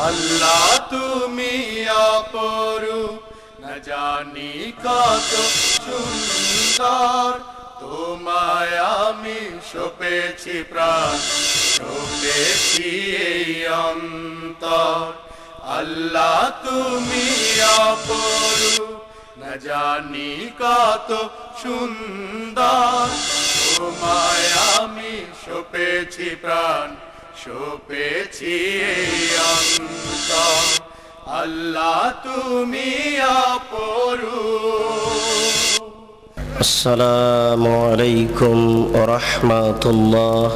আল্লাহ তুমি অপরূপ, না জানি কত সুন্দর, তোমায় আমি সপেছি প্রাণ, সপেছি এই অন্তর। আল্লাহ তুমি অপরূপ, না জানি কত সুন্দর, তোমায় আমি সপেছি প্রাণ, সপেছি এই অন্তর। আল্লাহ তুমি অপরূপ। আসসালামু আলাইকুম ওয়া রাহমাতুল্লাহ।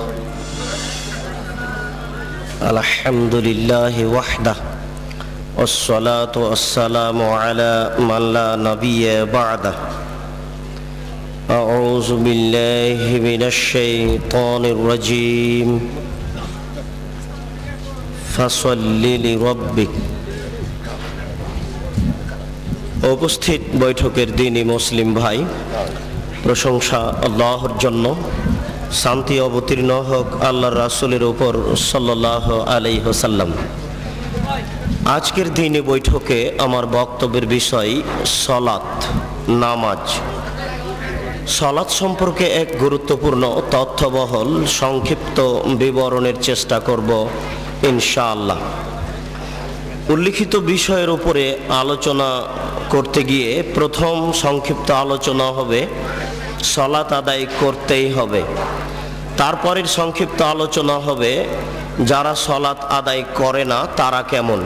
আলহামদুলিল্লাহি ওয়াহদাহু ওয়াসসালাতু ওয়াসসালামু আলা মান লা নাবিয়্যা বা'দাহু। আউযু বিল্লাহি মিনাশ শাইতানির রাজীম। ফাসাল্লি লিরাব্বিক। উপস্থিত বৈঠকের দিনই মুসলিম ভাই, প্রশংসা আল্লাহর জন্য, শান্তি অবতীর্ণ হোক আল্লাহর রাসূলের উপর সাল্লাল্লাহু আলাইহি ওয়াসাল্লাম। আজকের দিনে বৈঠকে আমার বক্তব্যের বিষয় সালাত, নামাজ। সালাত সম্পর্কে এক গুরুত্বপূর্ণ তথ্যবহল সংক্ষিপ্ত বিবরণের চেষ্টা করব ইনশাআল্লাহ। উল্লিখিত বিষয়ের উপরে আলোচনা করতে গিয়ে প্রথম সংক্ষিপ্ত আলোচনা হবে সালাত আদায় করতেই হবে। তারপরের সংক্ষিপ্ত আলোচনা হবে যারা সালাত আদায় করে না তারা কেমন।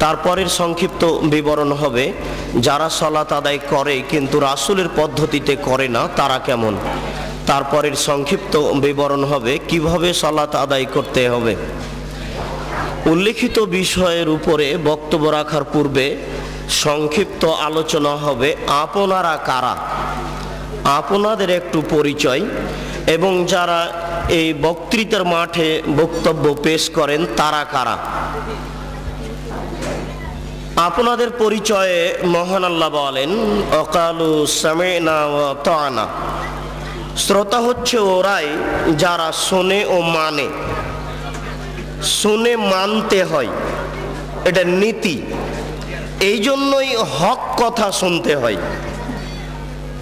তারপরের সংক্ষিপ্ত বিবরণ হবে যারা সালাত আদায় করে কিন্তু রাসূলের পদ্ধতিতে করে না তারা কেমন। তারপরের সংক্ষিপ্ত বিবরণ হবে কিভাবে সালাত আদায় করতে হবে। উল্লিখিত বিষয়ের উপরে বক্তব্য রাখার পূর্বে সংক্ষিপ্ত আলোচনা হবে আপনারা কারা, আপনাদের একটু পরিচয়, এবং যারা এই বক্তৃতার মাঠে বক্তব্য পেশ করেন তারা কারা। আপনাদের পরিচয়ে মহান আল্লাহ বলেন ওয়াকালু সামি'না ওয়া আতা'না। শ্রোতা হচ্ছে ওরাই যারা শোনে ও মানে। শুনে মানতে হয়, এটা নীতি। এই জন্যই হক কথা শুনতে হয়।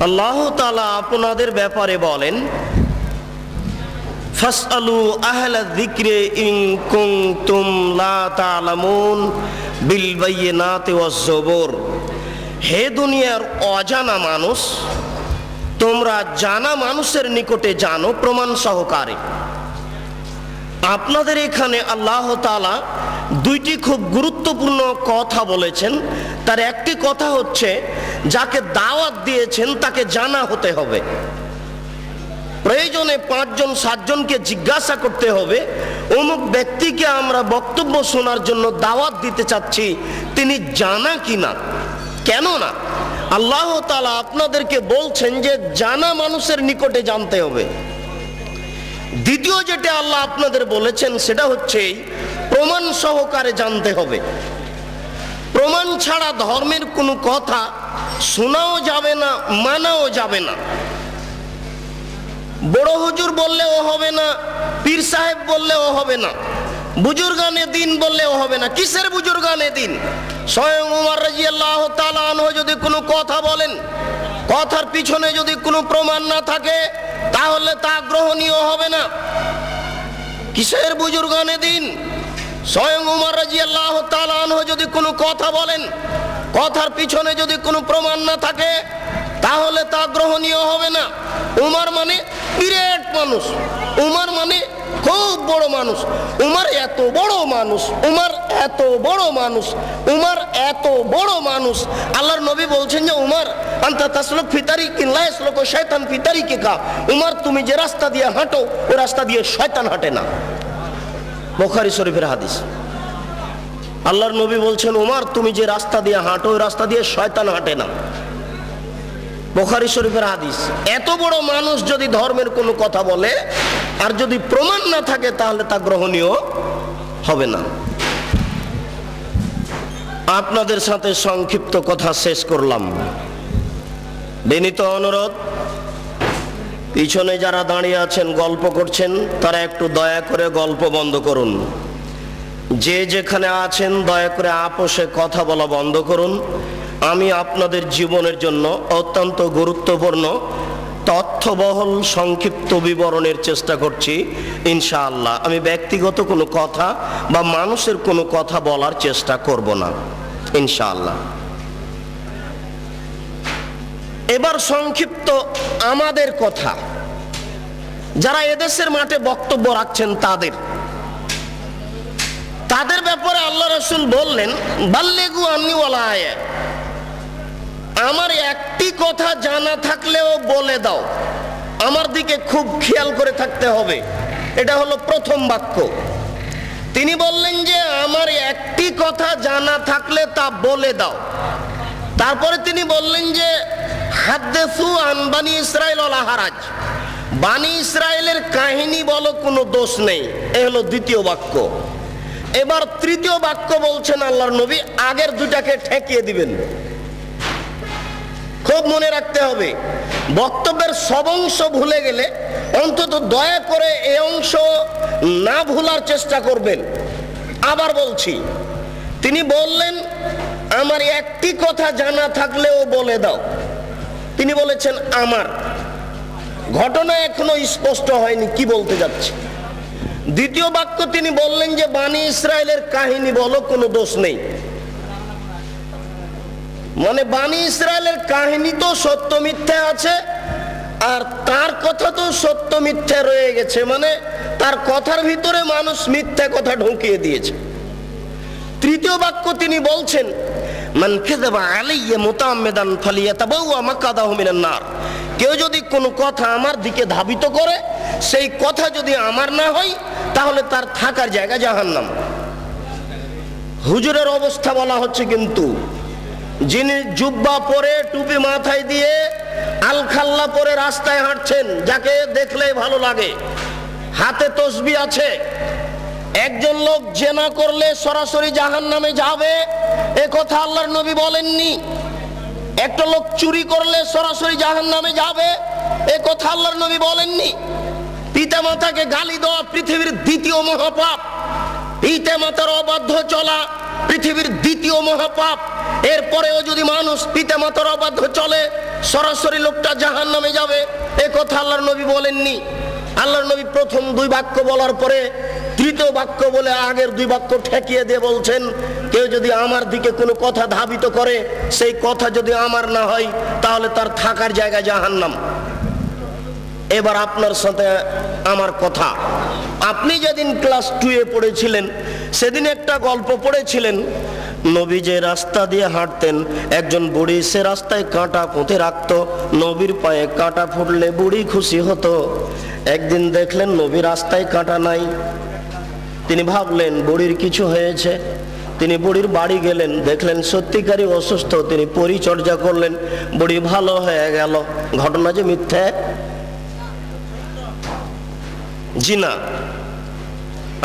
আল্লাহ তাআলা আপনাদের ব্যাপারে বলেন ফাসআলু আহলা যিকরি ইন কুনতুম লা তা'লামুন বিল বায়িনাতি ওয়াজ জুবুর। হে দুনিয়ার অজানা মানুষ, তোমরা জানা মানুষের নিকটে জানো প্রমাণ সহকারে। আপনাদের এখানে আল্লাহ তাআলা দুইটি খুব গুরুত্বপূর্ণ কথা বলেছেন। তার একটি কথা হচ্ছে যাকে দাওয়াত দিয়েছেন তাকে জানা হতে হবে। প্রয়োজনে 5 জন 7 জনকে জিজ্ঞাসা করতে হবে অমুক ব্যক্তিকে আমরা বক্তব্য শোনার জন্য দাওয়াত দিতে চাচ্ছি, তিনি জানা কিনা। কেননা আল্লাহ তাআলা আপনাদেরকে বলছেন যে জানা মানুষের নিকটে জানতে হবে। দ্বিতীয় যেটা আল্লাহ আপনাদের বলেছেন সেটা হচ্ছে প্রমাণ সহকারে জানতে হবে। প্রমাণ ছাড়া ধর্মের কোনো কথা শোনাও যাবে না, মানাও যাবে না। বড় হুজুর বললেও হবে না, পীর সাহেব বললেও হবে না, বুজুর্গানে দিন বললেও হবে না। কিসের বুজুর্গানে দিন? স্বয়ং ওমর রাদিয়াল্লাহু তাআলা আনহু যদি কোনো কথা বলেন, কথার পিছনে যদি কোনো প্রমাণ না থাকে তাহলে তা গ্রহণীয় হবে না। কিসের বুজুর্গানে দিন? স্বয়ং ওমর রাদিয়াল্লাহু তাআলা আনহু যদি কোনো কথা বলেন, কথার পিছনে যদি কোনো প্রমাণ না থাকে তাহলে তা গ্রহণীয় হবে না। উমর মানে বিরাট মানুষ, উমর মানে খুব বড় মানুষ, উমর এত বড় মানুষ, উমর এত বড় মানুষ, উমর এত বড় মানুষ। আল্লাহর নবী বলছেন যে উমর আনতা তাসলুক ফি তারিকিন লা ইয়াসলুকু শাইতান ফি তারিকিকা। উমর তুমি যে রাস্তা দিয়ে হাঁটো ওই রাস্তা দিয়ে শয়তান হাঁটে না। বুখারী শরীফের হাদিস। আল্লাহর নবী বলছেন উমর তুমি যে রাস্তা দিয়ে হাঁটো ওই রাস্তা দিয়ে শয়তান হাঁটে না। বুখারী শরীফের হাদিস। এত বড় মানুষ যদি ধর্মের কোনো কথা বলে আর যদি প্রমাণ না থাকে তাহলে তা গ্রহণীয় হবে না। আপনাদের সাথে সংক্ষিপ্ত কথা শেষ করলাম। বিনীত অনুরোধ, পিছনে যারা দাঁড়িয়ে আছেন গল্প করছেন তারা একটু দয়া করে গল্প বন্ধ করুন। যে যেখানে আছেন দয়া করে আপোষে কথা বলা বন্ধ করুন। আমি আপনাদের জীবনের জন্য অত্যন্ত গুরুত্বপূর্ণ তথ্যবহুল সংক্ষিপ্ত বিবরণের চেষ্টা করছি ইনশাআল্লাহ। আমি ব্যক্তিগত কোনো কথা বা মানুষের কোনো কথা বলার চেষ্টা করব না ইনশাআল্লাহ। এবার সংক্ষিপ্ত আমাদের কথা, যারা এদেশের মাঠে বক্তব্য রাখছেন তাদের ব্যাপারে আল্লাহ রাসূল বললেন, বাল্লিগু আন্নী ওয়ালা আয়া, আমার একটি কথা জানা থাকলেও বলে দাও। আমার দিকে খুব খেয়াল করে থাকতে হবে। এটা হলো প্রথম বাক্য। তিনি বললেন যে আমার একটি কথা জানা থাকলে তা বলে দাও। তারপরে তিনি বললেন যে হাদ্দিসু আন বানি ইসরাইল ওয়ালা হারাজ, বানি ইসরাইলের কাহিনী বলো, কোনো দোষ নেই। এ হলো দ্বিতীয় বাক্য। এবার তৃতীয় বাক্য বলছেন আল্লাহর নবী, আগের দুটাকে ঠেকিয়ে দিবেন। খুব মনে রাখতে হবে, বক্তব্যের সব অংশ ভুলে গেলে অন্তত দয়া করে এই অংশ না ভুলার চেষ্টা করবেন। আবার বলছি, তিনি বললেন আমার একটি কথা জানা থাকলেও বলে দাও। তিনি বলেছেন আমার, ঘটনা এখনো স্পষ্ট হয়নি কি বলতে যাচ্ছে। দ্বিতীয় বাক্য তিনি বললেন যে বানি ইসরাইলের কাহিনী বলো, কোনো দোষ নেই। মানে বানি ইসরাইলের কাহিনী তো সত্য মিথ্যা আছে, আর তার কথা তো সত্য মিথ্যা রয়ে গেছে। মানে তার কথার ভিতরে মানুষ মিথ্যা কথা ঢুকিয়ে দিয়েছে। তৃতীয় বাক্য তিনি বলছেন, মান কাযাবা আলাইয়া মুতাআম্মিদান ফালিয়াতাবাওয়া মাকআদাহু মিনান নার, কেউ যদি কোনো কথা আমার দিকে ধাবিত করে, সেই কথা যদি আমার না হয়, তাহলে তার থাকার জায়গা জাহান্নাম। হুজুরের অবস্থা বলা হচ্ছে কিন্তু, যিনি জুব্বা পরে টুপি মাথায় দিয়ে আলখাল্লা পরে রাস্তায় হাঁটছেন, যাকে দেখলেই ভালো লাগে, হাতে তসবিহ আছে। একজন লোক জেনা করলে সরাসরি জাহান্নামে যাবে, এ কথা আল্লাহর নবী বলেননি। একটা লোক চুরি করলে সরাসরি জাহান্নামে যাবে, এ কথা আল্লাহর নবী বলেননি। পিতামাতাকে গালি দেওয়া পৃথিবীর দ্বিতীয় মহাপাপ, পিতামাতার অবাধ্য চলা পৃথিবীর দ্বিতীয় মহাপাপ। এরপরেও যদি মানুষ পিতামাতার অবাধ্য চলে, সরাসরি লোকটা জাহান্নামে যাবে, এ কথা আল্লাহর নবী বলেননি। আল্লাহর নবী প্রথম দুই বাক্য বলার পরে তৃতীয় বাক্য বলে আগের দুই বাক্য ঠেকিয়ে দিয়ে বলছেন, কেউ যদি আমার দিকে কোনো কথা ধাবিত করে, সেই কথা যদি আমার না হয়, তাহলে তার থাকার জায়গা জাহান্নাম। এবার আপনার সাথে আমার কথা, আপনি যেদিন ক্লাস 2-এ পড়েছিলেন, সেদিন একটা গল্প পড়েছিলেন। নবী যে রাস্তা দিয়ে হাঁটতেন, একজন বুড়ি সে রাস্তায় কাঁটা পুঁতে রাখতো। নবীর পায়ে কাঁটা ফুটলে বুড়ি খুশি হতো। একদিন দেখলেন নবী রাস্তায় কাঁটা নাই। তিনি ভাবলেন বুড়ির কিছু হয়েছে। তিনি বুড়ির বাড়ি গেলেন, দেখলেন সত্যিকারই অসুস্থ। তিনি পরিচর্যা করলেন, বুড়ি ভালো হয়ে গেল। ঘটনা যে মিথ্যা? জি না।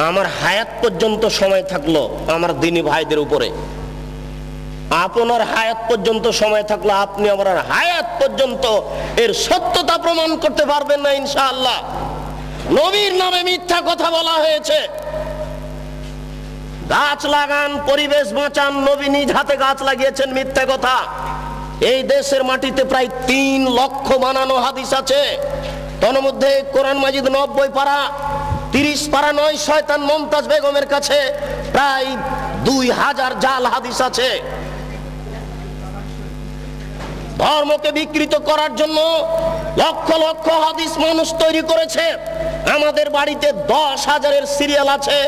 আমার হায়াত পর্যন্ত সময় থাকলো আমার দিনী ভাইদের উপরে, আপনার হায়াত পর্যন্ত সময় থাকলো আপনি আমার হায়াত পর্যন্ত এর সত্যতা প্রমাণ করতে পারবেন না ইনশাআল্লাহ। নবীর নামে মিথ্যা কথা বলা হয়েছে। গাছ লাগান, পরিবেশ বাঁচান, নবী নিজ হাতে গাছ লাগিয়েছেন, মিথ্যা কথা। এই দেশের মাটিতে প্রায় 3 লক্ষ বানানো হাদিস আছে। তার মধ্যে কোরআন মাজিদ 90 পারা, 30 পারা নয়, শয়তান মুমতাজ বেগমের কাছে প্রায় 2000 জাল হাদিস আছে। ধর্মকে বিকৃত করার জন্য লক্ষ লক্ষ হাদিস মানুষ তৈরি করেছে। আমাদের বাড়িতে 10,000-এর সিরিয়াল আছে।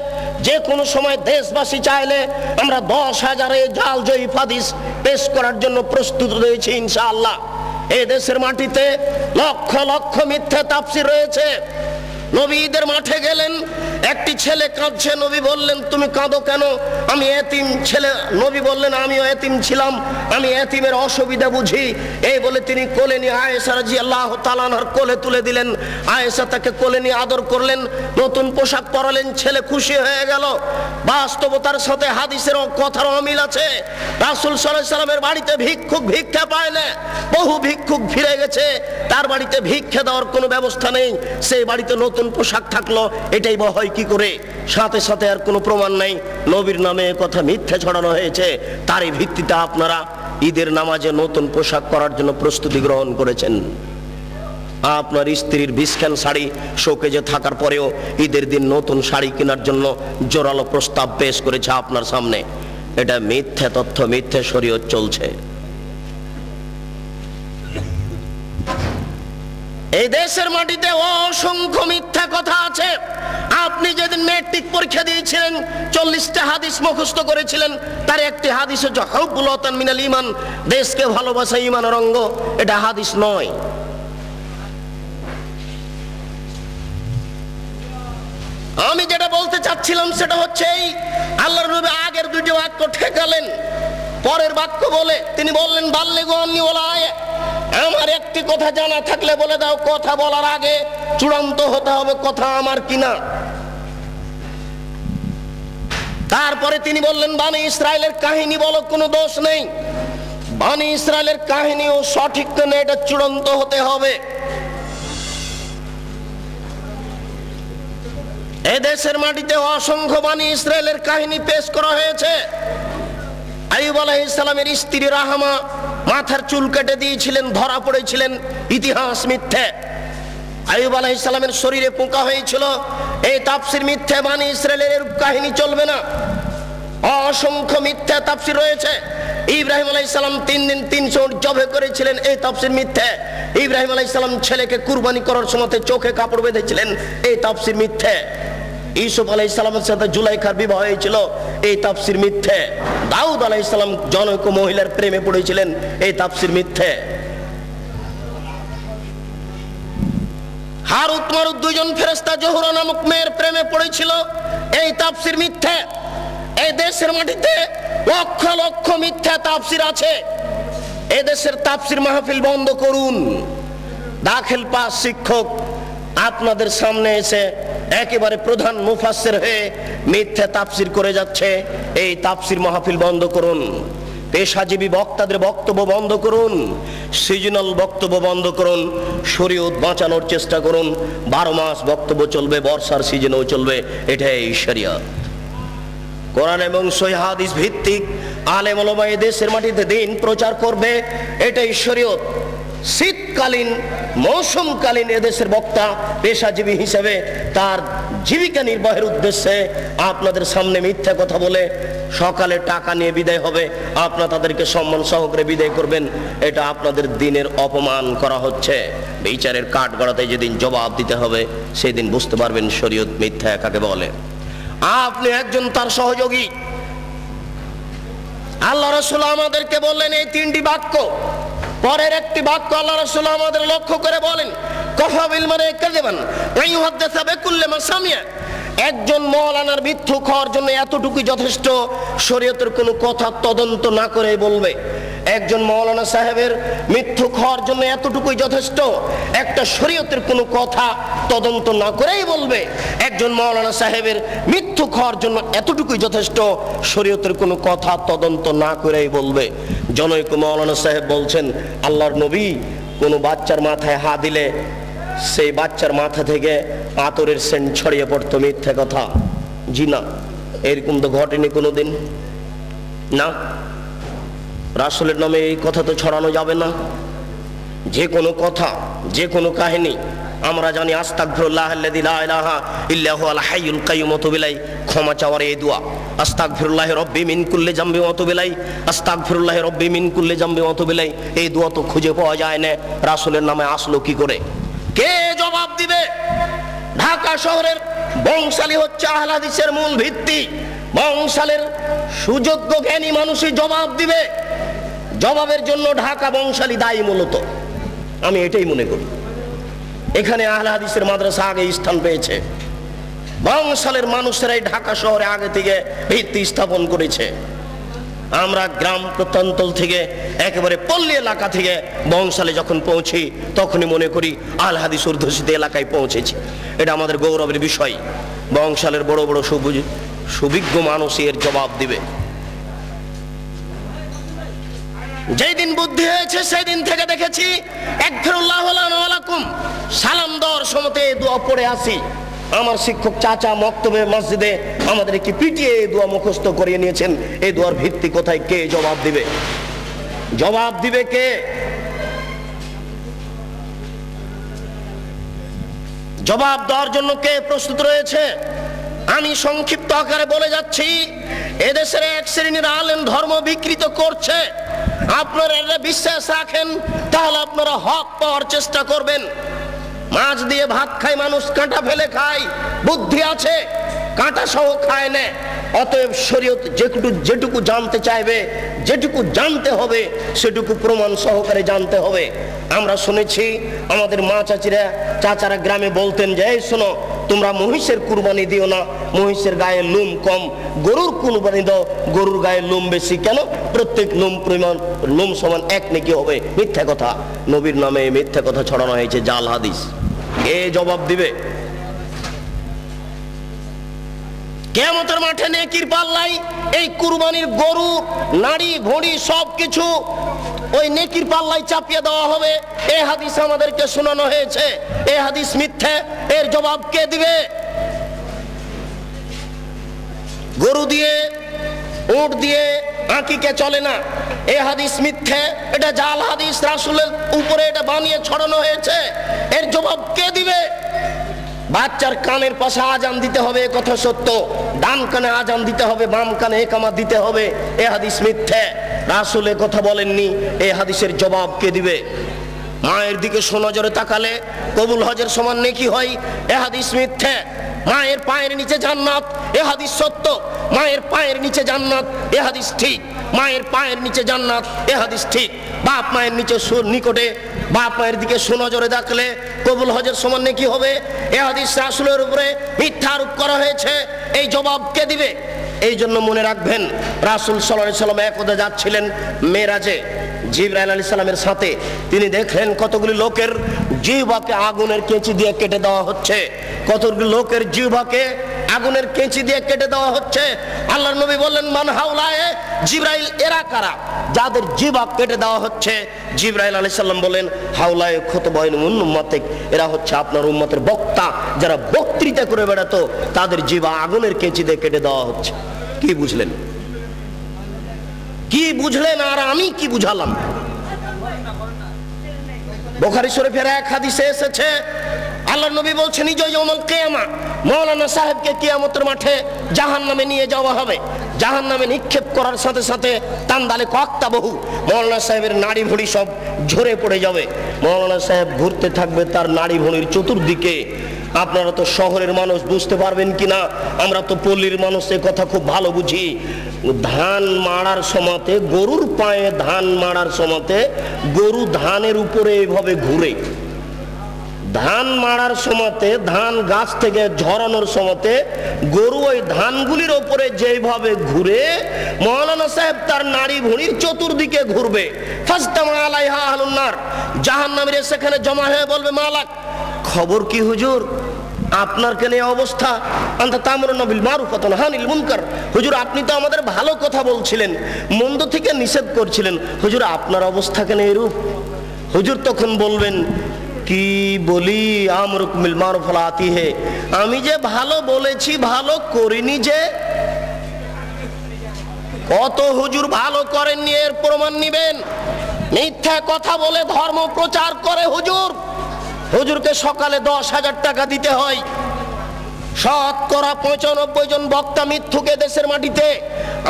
যে কোনো সময় দেশবাসী চাইলে আমরা 10,000-এর জাল জয়ীফ হাদিস পেশ করার জন্য প্রস্তুত রয়েছি ইনশাআল্লাহ। এই দেশের মাটিতে লক্ষ লক্ষ মিথ্যা তাফসীর রয়েছে। নবী ঈদের মাঠে গেলেন, একটি ছেলে কাঁদছে। নবী বললেন তুমি কাঁদো কেন? আমি এতিম ছেলে। নবী বললেন আমিও এতিম ছিলাম, আমি এতিমের অসুবিধা বুঝি। এই বলে তিনি কোলে নিয়ে আয়েশা রাদিয়াল্লাহু তাআলা আনহার কোলে তুলে দিলেন। আয়েশা তাকে কোলে নিয়ে আদর করলেন, নতুন পোশাক পরালেন। ছেলে খুশি হয়ে গেল। বাস্তবতার সাথে হাদিসের কথার অমিল আছে। রাসূল সাল্লাল্লাহু আলাইহি সাল্লামের বাড়িতে ভিক্ষুক ভিক্ষা পায় না। বহু ভিক্ষুক ফিরে গেছে, তার বাড়িতে ভিক্ষা দেওয়ার কোনো ব্যবস্থা নেই। সেই বাড়িতে নতুন পোশাক থাকলো, এটাই হয় হয় কি করে? সাথে সাথে আর কোনো প্রমাণ নাই, নবীর নামে কথা মিথ্যে ছড়ানো হয়েছে, তারই ভিত্তিতে আপনারা ঈদের নামাজে নতুন পোশাক পরার জন্য প্রস্তুতি গ্রহণ করেছেন। আপনার স্ত্রীর বিস্ক্যান শাড়ি শোকেজে থাকার পরেও ঈদের দিন নতুন শাড়ি কেনার জন্য জোরালো প্রস্তাব পেশ করেছে আপনার সামনে। এটা মিথ্যে তথ্য, মিথ্যে শরীয়ত চলছে। এই দেশের মাটিতে অসংখ্য মিথ্যা কথা আছে। আপনি যেদিন ম্যাট্রিক পরীক্ষা দিয়েছিলেন 40টা হাদিস মুখস্থ করেছিলেন, তার একটি হাদিস হচ্ছে হুব্বুল ওয়াতান মিনাল ঈমান, দেশকে ভালোবাসা ঈমানের অঙ্গ। এটা হাদিস নয়। আমি যেটা বলতে চাচ্ছিলাম সেটা হচ্ছে এই, আল্লাহর নবী আগের দুটি বাক্য ঠেকালেন, পরের বাক্য বলে তিনি বললেন বাল্লিগু আন্নী ওয়ালা আয়া, আমার একটি কথা জানা থাকলে বলে দাও। কথা বলার আগে চূড়ান্ত হতে হবে কথা আমার কিনা। তারপরে তিনি বললেন বনী ইসরাইলের কাহিনী বলো, কোনো দোষ নেই। বনী ইসরাইলের কাহিনীও সঠিক কিনা এটা চূড়ান্ত হতে হবে। এই দেশের মাটিতে অসংখ্য বনী ইসরাইলের কাহিনী পেশ করা হয়েছে। আইয়ুব আলাইহিস সালামের স্ত্রী রাহমা মাথার চুল কেটে দিয়েছিলেন, ধরা পড়েছিলেন, ইতিহাস মিথ্যে। আইয়ুব আলাইহিস সালামের শরীরে পোকা হয়েছিল, এই তাফসীর মিথ্যে। বনী ইসরাইলের এরূপ কাহিনী চলবে না। অসংখ্য মিথ্যা তাফসীর রয়েছে। ইব্রাহিম আলাইহিস সালাম 3 দিন 300 উট জবে করেছিলেন, এই তাফসীর মিথ্যে। ইব্রাহিম আলাইহিস সালাম ছেলেকে কুরবানি করার সময় চোখে কাপড় বেঁধেছিলেন, এই তাফসীর মিথ্যে। ইউসুফ আলাইহিস সালামের সাথে জুলাইখার বিবাহ হয়েছিল, এই তাফসীর মিথ্যে। দাউদ আলাইহিস সালাম জনৈক মহিলার প্রেমে পড়েছিলেন, এই তাফসীর মিথ্যে। হারুত মারুত দুইজন ফেরেশতা জোহরা নামক মেয়ের প্রেমে পড়েছিল, এই তাফসীর মিথ্যে। এই দেশের মাটিতে লক্ষ লক্ষ মিথ্যা তাফসীর আছে। এই দেশের তাফসীর মাহফিল বন্ধ করুন। দাখিল পাস শিক্ষক আপনাদের সামনে এসে একেবারে প্রধান মুফাসসির হয়ে মিথ্যা তাফসীর করে যাচ্ছে। এই তাফসীর মাহফিল বন্ধ করুন। পেশাজীবী বক্তাদের বক্তব্য বন্ধ করুন, সিজনাল বক্তব্য বন্ধ করুন, শরীয়ত বাঁচানোর চেষ্টা করুন। 12 মাস বক্তব্য চলবে, বর্ষার সিজনেও চলবে, এটাই শরিয়ত। কোরআন এবং সহিহ হাদিস ভিত্তিক আলেম ওলামা এই দেশের মাটিতে দিন প্রচার করবে, এটাই শরীয়ত। শীতকালীন মৌসুমকালীন এদেশের বক্তা পেশাজীবী হিসেবে তার জীবিকা নির্বাহের উদ্দেশ্যে আপনাদের সামনে মিথ্যা কথা বলে সকালে টাকা নিয়ে বিদায় হবে, আপনারা তাদেরকে সম্মান সহকারে বিদায় করবেন। এটা আপনাদের দিনের অপমান করা হচ্ছে। বিচারের কাঠগড়াতে যেদিন জবাব দিতে হবে সেদিন বুঝতে পারবেন শরীয়ত মিথ্যা কাকে বলে। আপনি একজন তার সহযোগী। আল্লাহ রাসূল আমাদেরকে বললেন এই 3টি বাক্য, পরের একটি বাক্য আল্লাহ রাসূল আমাদের লক্ষ্য করে বলেন কাফা বিল মারই কাযিবান আইয়ুহাদ্দিসা বিকুল্লি মা সামিয়া। একজন মাওলানার মিথ্যুক হওয়ার জন্য এতটুকুই যথেষ্ট, শরীয়তের কোনো কথা তদন্ত না করে বলবে। একজন মাওলানা সাহেবের মিথ্যুক হওয়ার জন্য এতটুকুই যথেষ্ট, একটা শরীয়তের কোনো কথা তদন্ত না করেই বলবে। একজন মাওলানা সাহেবের মিথ্যুক হওয়ার জন্য এতটুকুই যথেষ্ট, শরীয়তের কোনো কথা তদন্ত না করেই বলবে। জনৈক মাওলানা সাহেব বলছেন আল্লাহর নবী কোনো বাচ্চার মাথায় হাত দিলে সেই বাচ্চার মাথা থেকে আতরের সেন্ট ছড়িয়ে পড়তো, মিথ্যা কথা। জি না, এরকম তো ঘটেনি কোনোদিন। না, রাসূলের নামে এই কথা তো ছড়ানো যাবে না। যে কোনো কথা, যে কোনো কাহিনী আমরা জানি আস্তাগফিরুল্লাহাল্লাযী লা ইলাহা ইল্লা হুয়াল হাইয়ুল কাইয়্যুম, ওয়াতুবিলাই ক্ষমা চাওয়ার এই দোয়া। আস্তাগফিরুল্লাহি রাব্বি মিন কুল্লি যামবি ওয়াতুবিলাই, আস্তাগফিরুল্লাহি রাব্বি মিন কুল্লি যামবি ওয়াতুবিলাই। এই দোয়া তো খুঁজে পাওয়া যায় না, রাসূলের নামে আসলো কি করে? কে জবাব দিবে? ঢাকা শহরের বংশালী হচ্ছে আহলে হাদিসের মূল ভিত্তি। বংশালের সুযোগ্য জ্ঞানী মানুষই জবাব দিবে। জবাবের জন্য ঢাকা বংশালী দায়ী মূলত, আমি এটাই মনে করি। এখানে আহলে হাদিসের মাদ্রাসা আগে স্থান পেয়েছে। বংশালের মানুষেরাই ঢাকা শহরে আগে থেকে ভিত্তি স্থাপন করেছে। আমরা গ্রাম প্রত্যন্তল থেকে একেবারে পল্লী এলাকা থেকে বংশালে যখন পৌঁছি তখনই মনে করি আহলে হাদিস অধ্যুষিত এলাকায় পৌঁছেছি। এটা আমাদের গৌরবের বিষয়। বংশালের বড় বড় সুবিজ্ঞ মানুষ এর জবাব দিবে। যেই দিন বুদ্ধি হয়েছে সেই দিন থেকে দেখেছি একফিরুল্লাহু লানা ওয়া লাকুম সালাম দেওয়ার সময়তে দোয়া পড়ে আসি। আমার শিক্ষক চাচা মক্তবে মসজিদে আমাদেরকে পিটিয়ে এই দোয়া মুখস্থ করিয়ে নিয়েছেন। এই দোয়ার ভিত্তি কোথায়? কে জবাব দিবে? জবাব দিবে কে? জবাব দেওয়ার জন্য কে প্রস্তুত রয়েছে? আমি সংক্ষিপ্ত আকারে বলে যাচ্ছি, এদেশের এক শ্রেণীর আলেম ধর্ম বিকৃত করছে। আপনারা এটা বিশ্বাস রাখেন, তাহলে আপনারা হক পাওয়ার চেষ্টা করবেন। মাছ দিয়ে ভাত খায় মানুষ, কাঁটা ফেলে খায়। বুদ্ধি আছে, কাঁটা সহ খায় না। অতএব শরীয়ত যেটুকু জানতে চাইবে, যেটুকু জানতে হবে, সেটুকু প্রমাণ সহকারে জানতে হবে। আমরা শুনেছি আমাদের মা চাচারা গ্রামে বলতেন যে, এই শোনো, তোমরা মহিষের কুরবানি দিও না, মহিষের গায়ে লোম কম। গরুর কুরবানি দাও, গরুর গায়ে লোম বেশি। কেন? প্রত্যেক লোম সমান এক নেকি হবে। মিথ্যা কথা, নবীর নামে মিথ্যা কথা ছড়ানো হয়েছে, জাল হাদিস। এ জবাব দিবে। কিয়ামতের মাঠে নেকির পাল্লাই এই কুরবানির গরু, নাড়ি ভুঁড়ি সবকিছু ওই নেকির পাল্লাই চাপিয়ে দেওয়া হবে। এই হাদিস আমাদেরকে শোনানো হয়েছে। এই হাদিস মিথ্যা, এর জবাব কে দিবে? গরু দিয়ে, উট দিয়ে আকিকে চলে না, এই হাদিস মিথ্যা, এটা জাল হাদিস, রাসূলের উপরে এটা বানিয়ে ছড়ানো হয়েছে। এর জবাব কে দিবে? বাচ্চার কানের পাশে আজান দিতে হবে, কথা সত্য। ডান কানে আজান দিতে হবে, বাম কানে একামত দিতে হবে, এ হাদিস মিথ্যা। রাসূল এ কথা বলেননি। এই হাদিসের জবাব কে দিবে? মায়ের দিকে সোনজরে তাকালে কবুল হজের সমান নেকি হয়, এ হাদিস মিথ্যা। মায়ের পায়ের নিচে জান্নাত, এ হাদিস সত্য। মায়ের পায়ের নিচে জান্নাত, এ হাদিস ঠিক। মায়ের পায়ের নিচে জান্নাত, এ হাদিস ঠিক। বাপ মায়ের নিকটে বাপ মায়ের দিকে সুনজরে দেখলে কবুল হজের সমান নেকি হবে, এ হাদিস রাসূলের উপরে মিথ্যা আরোপ করা হয়েছে। এই জবাব কে দিবে? এই জন্য মনে রাখবেন, রাসূল সাল্লাল্লাহু আলাইহি ওয়াসাল্লাম একদা যাচ্ছিলেন মেরাজে জিবরাইল আলাইহিস সালামের সাথে। তিনি দেখলেন কতগুলি লোকের জিহ্বাকে আগুনের কেঁচি দিয়ে কেটে দেওয়া হচ্ছে। কতগুলি লোকের জিহ্বাকে আগুনের কেঁচি দিয়ে কেটে দেওয়া হচ্ছে। আল্লাহর নবী বললেন, মান হাউলায়ে? জিবরাইল, এরা কারা যাদের জিহ্বা কেটে দেওয়া হচ্ছে? জিবরাইল আলাইহিস সালাম বলেন, হাউলায়ে খুতবাইন উম্মাতিক, এরা হচ্ছে আপনার উম্মতের বক্তা, যারা বক্তৃতা করে বেড়াতো, তাদের জিহ্বা আগুনের কেঁচি দিয়ে কেটে দেওয়া হচ্ছে। কি বুঝলেন? কি বুঝলেন আর আমি কি বুঝালাম? বুখারী শরীফের এক হাদিসে এসেছে, আল্লাহর নবী বলছেন, ইয়াউমুল কিয়ামা, মাওলানা সাহেবকে কিয়ামতের মাঠে জাহান্নামে নিয়ে যাওয়া হবে। জাহান্নামে নিক্ষেপ করার সাথে সাথে তান্দালে কক্তাবহু, মাওলানা সাহেবের নাড়ি ভুঁড়ি সব ঝরে পড়ে যাবে। মাওলানা সাহেব ঘুরতে থাকবে তার নাড়ি ভুঁড়ির চতুর্দিকে। আপনারা তো শহরের মানুষ, বুঝতে পারবেন কিনা, আমরা তো পল্লীর মানুষ, এ কথা খুব ভালো বুঝি। ধান মাড়ার সময়তে, গরুর পায়ে ধান মাড়ার সময়তে গরু ধানের উপরে এইভাবে ঘুরে। ধান মাড়ার সময়তে, ধান গাছ থেকে ঝরানোর সময়তে গরু ওই ধানগুলির ওপরে যেভাবে ঘুরে, মাওলানা সাহেব তার নাড়ি ভুঁড়ির চতুর্দিকে ঘুরবে। ফাজতামা আলাইহা আহলুন নার, জাহান্নামীরা সেখানে জমা হয়ে বলবে, মালাক, খবর কি হুজুর, আপনার কেন এই অবস্থা? আনতা তা'মুরুনা বিল মারুফ ওয়া তানহাউনা আনিল মুনকার। হুজুর, আপনি তো আমাদের ভালো কথা বলছিলেন, মন্দ থেকে নিষেধ করছিলেন, হুজুর আপনার অবস্থা কেন এরূপ? হুজুর তখন বলবেন, কি বলি, আমরুকুম বিল মারুফ ওয়া লা আতিহি, আমি যে ভালো বলেছি ভালো করিনি যে। কত হুজুর ভালো করেননি, এর প্রমাণ নিবেন। মিথ্যা কথা বলে ধর্ম প্রচার করে হুজুর। হুজুরকে সকালে 10,000 টাকা দিতে হয়। শতকরা 95 জন বক্তা মিথ্যুকে দেশের মাটিতে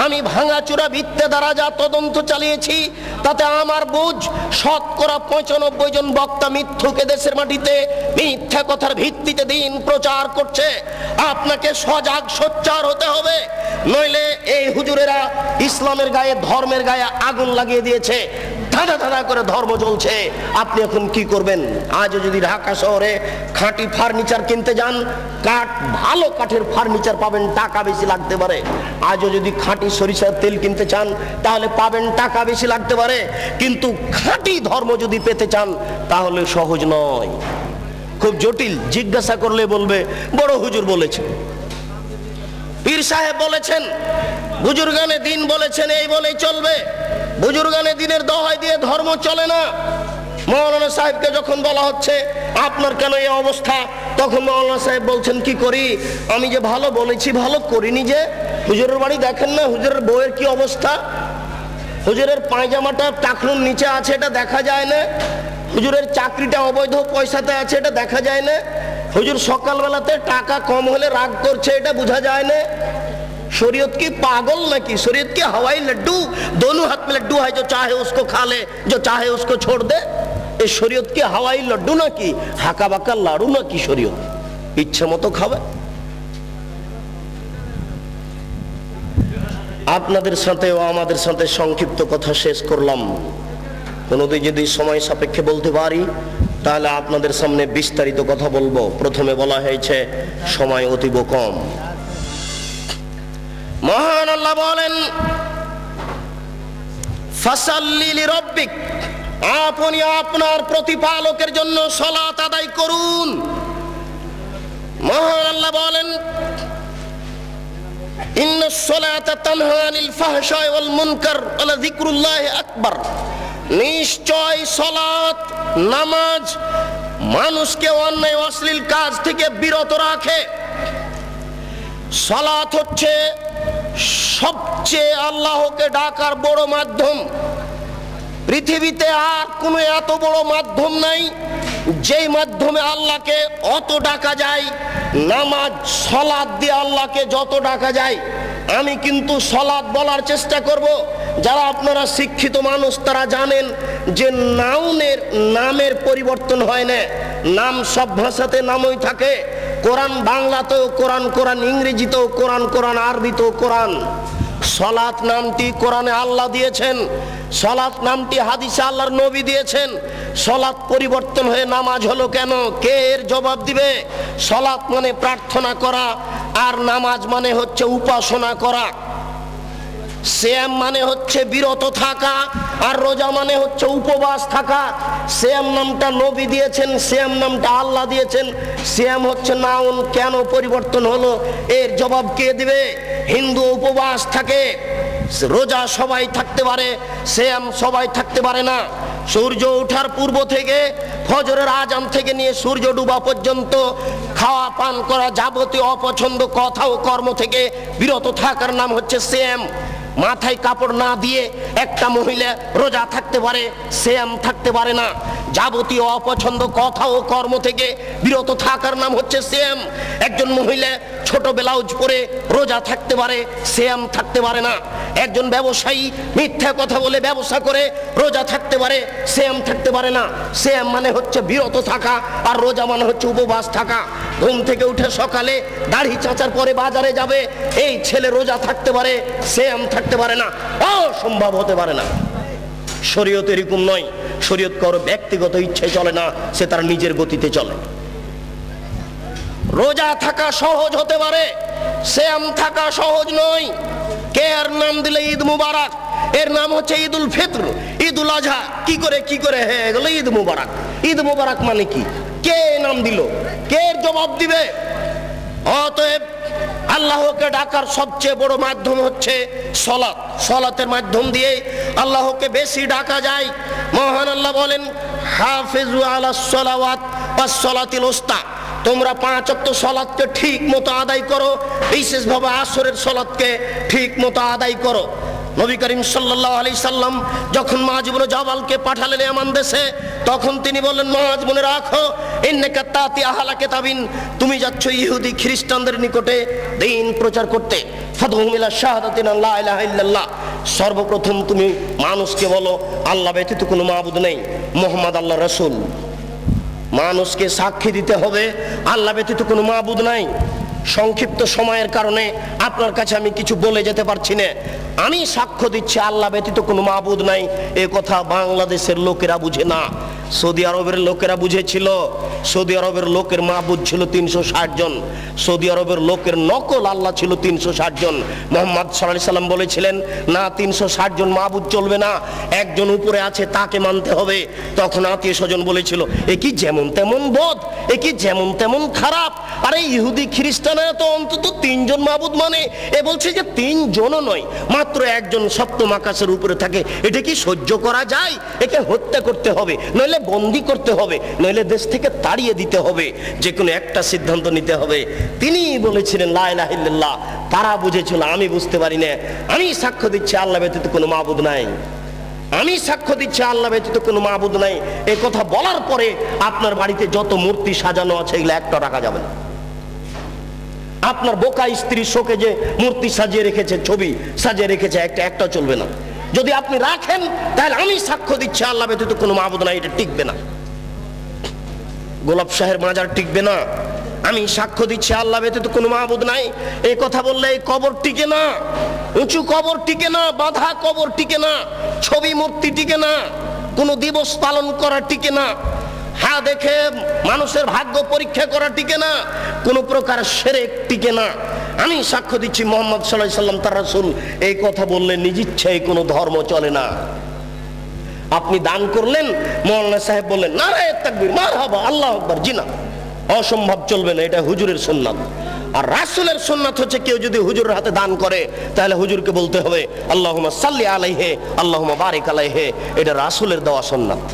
আমি ভাঙাচুরা ভিত্তে দ্বারা যা তদন্ত চালিয়েছি, তাতে আমার বুঝ শতকরা 95 জন বক্তা মিথ্যুকে দেশের মাটিতে মিথ্যা কথার ভিত্তিতে দিন প্রচার করছে। আপনাকে সজাগ সোচ্চার হতে হবে, নইলে এই হুজুরেরা ইসলামের গায়ে, ধর্মের গায়ে আগুন লাগিয়ে দিয়েছে। ধাঁধা ধাঁধা করে ধর্ম জ্বলছে। আপনি এখন কি করবেন? আজও যদি ঢাকা শহরে খাঁটি ফার্নিচার কিনতে যান, ভালো কাঠের ফার্নিচার পাবেন, টাকা বেশি লাগতে পারে। আজও যদি খাঁটি সরিষার তেল কিনতে চান, তাহলে পাবেন, টাকা বেশি লাগতে পারে। কিন্তু খাঁটি ধর্ম যদি পেতে চান, তাহলে সহজ নয়, খুব জটিল। জিজ্ঞাসা করলে বলবে বড় হুজুর বলেছেন, পীর সাহেব বলেছেন, বুজুর্গানে দিন বলেছেন, এই বলেই চলবে। বুজুর্গানে দিনের দোহাই দিয়ে ধর্ম চলে না। মৌলানা সাহেবকে যখন বলা হচ্ছে আপনার কেন এই অবস্থা, তখন মৌলানা সাহেব বলছেন কি করি, আমি যে ভালো বলেছি ভালো করিনি। যে হুজুরের বাড়ি দেখেন না, হুজুরের বউয়ের কি অবস্থা, হুজুরের পায়জামাটা টাকনুর নিচে আছে এটা দেখা যায় না, হুজুরের চাকরিটা অবৈধ পয়সাতে আছে এটা দেখা যায় না, হুজুর সকালবেলাতে টাকা কম হলে রাগ করছে এটা বোঝা যায় না। शरीयत की पागल नाकि, शरीयत की हवाई लड्डू, दोनों हाथ में लड्डू है, जो चाहे उसको खा ले, जो चाहे उसको छोड़ दे। ये शरीयत की हवाई लड्डू नाकि हाका बाका लाड़ू नाकि शरीयत इच्छा मतो खावे। আপনাদের সাথে ও আমাদের সাথে সংক্ষিপ্ত কথা শেষ করলাম। কোনোদিন যদি সময় সাপেক্ষে বলতে পারি তাহলে আপনাদের সামনে বিস্তারিত কথা বলবো। প্রথমে বলা হয়েছে সময় অতীব কম। মহান আল্লাহ বলেন ফাসাল্লি লিরাব্বিক, আপনি আপনার প্রতিপালকের জন্য সালাত আদায় করুন। মহান আল্লাহ বলেন ইন্নাস সালাতা তানহা আনিল ফাহশাই ওয়াল মুনকার ওয়া যিকরুল্লাহি আকবার, নিশ্চয় সালাত নামাজ মানুষকে অন্যায় অশ্লীল কাজ থেকে বিরত রাখে। সালাত হচ্ছে সবচেয়ে আল্লাহকে ডাকার বড় মাধ্যম। পৃথিবীতে আর কোনো এত বড় মাধ্যম নাই যেই মাধ্যমে আল্লাহকে অত ডাকা যায়। নামাজ সালাত দিয়ে আল্লাহকে যত ডাকা যায়। আমি কিন্তু সালাত বলার চেষ্টা করব। যারা আপনারা শিক্ষিত মানুষ তারা জানেন যে নামের পরিবর্তন হয় না, নাম সব ভাষাতে নামই থাকে। কোরআন বাংলাতেও কোরআন, কোরআন ইংরেজিতেও কোরআন, কোরআন আরবিতেও কোরআন। সালাত নামটি কোরআনে আল্লাহ দিয়েছেন, সালাত নামটি হাদিসে আল্লাহর নবী দিয়েছেন। সালাত পরিবর্তন হয়ে নামাজ হলো কেন? কে এর জবাব দিবে? সালাত মানে প্রার্থনা করা, আর নামাজ মানে হচ্ছে উপাসনা করা। সিয়াম মানে হচ্ছে বিরত থাকা, আর রোজা মানে হচ্ছে উপবাস থাকা। সিয়াম নামটা নবী দিয়েছেন, সিয়াম নামটা আল্লাহ দিয়েছেন। সিয়াম হচ্ছে নাউন, কেন পরিবর্তন হলো এর জবাব কে দিবে? হিন্দু উপবাস থাকে, রোজা সবাই থাকতে পারে, সিয়াম সবাই থাকতে পারে না। সূর্য ওঠার পূর্ব থেকে ফজরের আজান থেকে নিয়ে সূর্য ডুবা পর্যন্ত খাওয়া পান করা যাবতীয় অপছন্দ কথা ও কর্ম থেকে বিরত থাকার নাম হচ্ছে সিয়াম। মাথায় কাপড় না দিয়ে একটা মহিলা রোজা থাকতে পারে, সিয়াম থাকতে পারে না। যাবতীয় অপছন্দ কথা ও কর্ম থেকে বিরত থাকার নাম হচ্ছে সিয়াম। একজন মহিলা ছোট ব্লাউজ পরে রোজা থাকতে পারে, সিয়াম থাকতে পারে না। একজন ব্যবসায়ী মিথ্যা কথা বলে ব্যবসা করে রোজা থাকতে পারে, সিয়াম থাকতে পারে না। সিয়াম মানে হচ্ছে বিরত থাকা, আর রোজা মানে হচ্ছে উপবাস থাকা। ঘুম থেকে উঠে সকালে দাড়ি চাঁচার পরে বাজারে যাবে, এই ছেলে রোজা থাকতে পারে, সিয়াম থাকতে পারে না, অসম্ভব হতে পারে না। শরীয়ত এরকম নয়। শরীয়ত কারো ব্যক্তিগত ইচ্ছে চলে না, সে তার নিজের গতিতে চলে। রোজা থাকা সহজ হতে পারে, সিয়াম থাকা সহজ নয়। কে এর নাম দিলে ঈদ মুবারক, এর নাম হচ্ছে ঈদুল ফিতর, ঈদুল আজহা। কি করে হয়ে গেল ঈদ মুবারক? ঈদ মুবারক মানে কি? কে নাম দিল? কে এর জবাব দিবে? অতএব আল্লাহকে ডাকার সবচেয়ে বড় মাধ্যম হচ্ছে সালাত। সালাতের মাধ্যম দিয়ে আল্লাহকে বেশি ডাকা যায়। মহান আল্লাহ বলেন হাফিজু আলাস সালাওয়াত ওয়াস সালাতিল উস্তা, তোমরা 5 ওয়াক্ত সালাতকে ঠিক মতো আদায় করো, বিশেষভাবে আসরের সালাতকে ঠিক মতো আদায় করো। নবী করিম সাল্লাল্লাহু আলাইহি সাল্লাম যখন মুআয ইবনে জাবালকে পাঠালেন ইয়ামান দেশে, তখন তিনি বললেন মুআয মনে রাখো ইন্নাকা তাতি আহলা কিতাবিন, তুমি যাচ্ছ ইহুদি খ্রিস্টানদের নিকটে দ্বীন প্রচার করতে। ফাদহুম ইলা শাহাদাতিন লা ইলাহা ইল্লাল্লাহ, সর্বপ্রথম তুমি মানুষকে বলো আল্লাহ ব্যতীত কোনো মাবুদ নেই, মুহাম্মদ আল্লাহর রাসূল। মানুষকে সাক্ষী দিতে হবে আল্লাহ ব্যতীত কোনো মাবুদ নাই। সংক্ষিপ্ত সময়ের কারণে আপনার কাছে আমি কিছু বলে যেতে পারছি না। আমি সাক্ষ্য দিচ্ছি আল্লাহ ব্যতীত কোনো মাবুদ নাই। এ কথা বাংলাদেশের লোকেরা বুঝে না, সৌদি আরবের লোকেরা বুঝেছিল। সৌদি আরবের লোকের মাবুদ ছিল 360 জন। সৌদি আরবের লোকের নকল আল্লাহ ছিল 360 জন। মুহাম্মদ সাল্লাল্লাহু আলাইহি সাল্লাম বলেছিলেন না, 360 জন মাবুদ চলবে না, একজন উপরে আছে তাকে মানতে হবে। তখন আত্মীয় স্বজন বলেছিল এ কি যেমন তেমন বোধ, এ কি যেমন তেমন খারাপ। আরে ইহুদি খ্রিস্টানরা তো অন্তত 3 জন মাবুদ মানে, এ বলছে যে 3 জনও নয়, মাত্র একজন সপ্তম আকাশের উপরে থাকে। এটা কি সহ্য করা যায়? একে হত্যা করতে হবে, নইলে নইলে বন্দি করতে হবে, নইলে দেশ থেকে তাড়িয়ে দিতে হবে, যে কোনো একটা সিদ্ধান্ত নিতে হবে। তিনি বলেছিলেন লা ইলাহা ইল্লাল্লাহ। তারা বুঝেছিল, আমি বুঝতে পারি না। আমি সাক্ষ্য দিচ্ছি আল্লাহ ব্যতীত কোনো মাবুদ নাই, আমি সাক্ষ্য দিচ্ছি আল্লাহ ব্যতীত কোনো মাবুদ নাই। এই কথা বলার পরে আপনার বাড়িতে যত মূর্তি সাজানো আছে এগুলো একটা রাখা যাবে না। আপনার বোকা স্ত্রী শোকে যে মূর্তি সাজিয়ে রেখেছে, ছবি সাজিয়ে রেখেছে, একটা চলবে না। যদি আপনি রাখেন তাহলে আমি সাক্ষ্য দিচ্ছি আল্লাহ ব্যতীত কোনো মাবুদ নাই, এটা টিকবে না। গোলাপ শাহের মাজার টিকবে না। আমি সাক্ষ্য দিচ্ছি আল্লাহ ব্যতীত কোনো মাবুদ নাই, এই কথা বললে এই কবর টিকে না, উঁচু কবর টিকে না, বাঁধা কবর টিকে না, ছবি মূর্তি টিকে না, কোনো দিবস পালন করা টিকে না, হ্যাঁ দেখে মানুষের ভাগ্য পরীক্ষা করা টিকে না, কোনো প্রকার শিরক টিকে না। আমি সাক্ষ্য দিচ্ছি মুহাম্মদ সাল্লাল্লাহু আলাইহি সাল্লাম তার রাসূল, এই কথা বললে নিজ ইচ্ছায় কোনো ধর্ম চলে না। আপনি দান করলেন, মাওলানা সাহেব বললেন নারায়ে তাকবীর, মারহাবা, আল্লাহু আকবার, জি না, অসম্ভব, চলবে না, এটা হুজুরের সুন্নাত। আর রাসূলের সুন্নাত হচ্ছে কেউ যদি হুজুরের হাতে দান করে তাহলে হুজুরকে বলতে হবে আল্লাহুম্মা সাল্লি আলাইহি আল্লাহুম্মা বারিক আলাইহি, এটা রাসূলের দেওয়া সুন্নাত।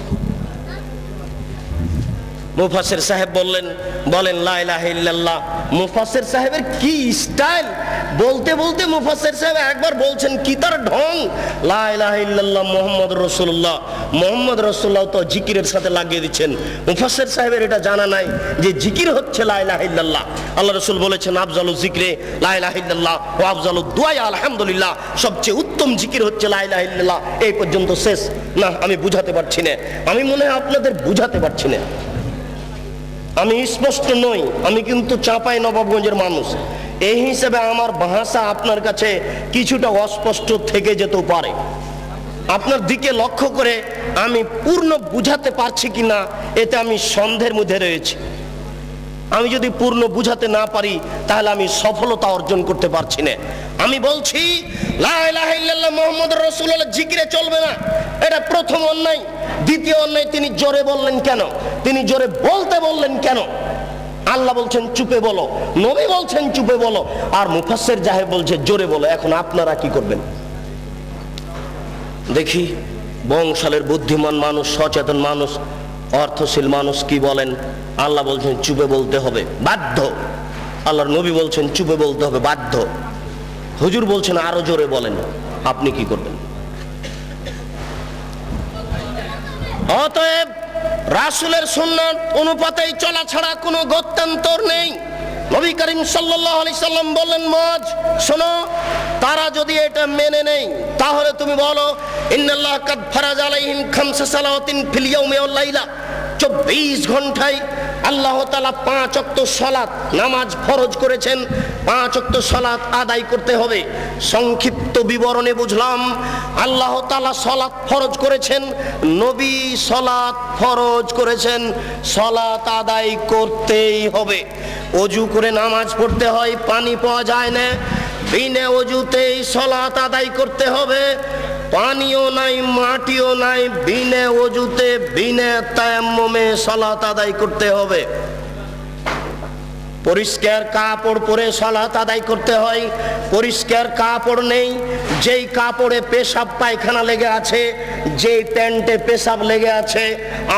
মুফাসসির সাহেব বলেন লা ইলাহা ইল্লাল্লাহ। মুফাসসির সাহেবের কি স্টাইল, বলতে বলতে মুফাসসির সাহেব একবার বলছেন কি তার ঢং, লা ইলাহা ইল্লাল্লাহ মুহাম্মাদুর রাসূলুল্লাহ, মুহাম্মদ রাসূলুল্লাহ তো জিকিরের সাথে লাগিয়ে দিচ্ছেন। মুফাসসির সাহেবের এটা জানা নাই যে জিকির হচ্ছে লা ইলাহা ইল্লাল্লাহ। আল্লাহ রাসূল বলেছেন আফজালু যিকরি লা ইলাহা ইল্লাল্লাহ ওয়া আফজালু দুআ আলহামদুলিল্লাহ, সবচেয়ে উত্তম জিকির হচ্ছে লা ইলাহা ইল্লাল্লাহ। এই পর্যন্ত শেষ। না, আমি বুঝাতে পারছি না, আমি মনে হয় আপনাদের বুঝাতে পারছি না। আমি স্পষ্ট নই, আমি কিন্তু চাঁপাই নবাবগঞ্জের মানুষ, এই হিসেবে আমার ভাষা আপনার কাছে কিছুটা অস্পষ্ট থেকে যেতেও পারে। আপনার দিকে লক্ষ্য করে আমি পূর্ণ বুঝাতে পারছি কিনা এতে আমি সন্দেহের মধ্যে রয়েছি। আমি যদি পূর্ণ বুঝাতে না পারি তাহলে আমি সফলতা অর্জন করতে পারছি না। আমি বলছি লা ইলাহা ইল্লাল্লাহ মুহাম্মাদুর রাসূলুল্লাহ জিকিরে চলবে না, এটা প্রথম অন্যায়। দ্বিতীয় অন্যায়, তিনি জোরে বললেন কেন? তিনি জোরে বলতে বললেন কেন? আল্লাহ বলছেন চুপে বলো, নবী বলছেন চুপে বলো, আর মুফাসসির সাহেব বলছে জোরে বলো। এখন আপনারা কি করবেন? দেখি বংশালের বুদ্ধিমান মানুষ, সচেতন মানুষ, অর্থশীল মানুষ কি বলেন। আল্লাহ বলছেন চুপে বলতে হবে, বাধ্য। আল্লাহর নবী বলছেন চুপে বলতে হবে, বাধ্য। হুজুর বলছেন আরো জোরে বলেন, আপনি কি করবেন? অতএব রাসূলের সুন্নাত অনুপাতেই চলা ছাড়া কোনো গত্যন্তর নেই। নবী করিম সাল্লাল্লাহু আলাইহি সাল্লাম বললেন মুআজ, শোনো, তারা যদি এটা মেনে নেই তাহলে তুমি বলো ইন্নাল্লাহ কাদ ফারাজ আলাইহিম খামসা সালাওয়াতিন ফিল ইয়াউমি ওয়াল লাইলা, 24 ঘন্টায় আল্লাহ তাআলা 5 ওয়াক্ত সালাত নামাজ ফরজ করেছেন। 5 ওয়াক্ত সালাত আদায় করতে হবে। সংক্ষিপ্ত বিবরণে বুঝলাম আল্লাহ তাআলা সালাত ফরজ করেছেন, নবী সালাত ফরজ করেছেন, সালাত আদায় করতেই হবে। ওযু করে নামাজ পড়তে হয়, পানি পাওয়া যায় না, বিনা ওযুতেই সালাত আদায় করতে হবে। পানিও নাই, মাটিও নাই, বিনা ওযুতে বিনা তায়াম্মুমে সালাত আদায় করতে হবে। পরিষ্কার কাপড় পরে সালাত আদায় করতে হয়। পরিষ্কার কাপড় নেই, যেই কাপড়ে পেশাব পায়খানা লেগে আছে, যেই প্যান্টে পেশাব লেগে আছে,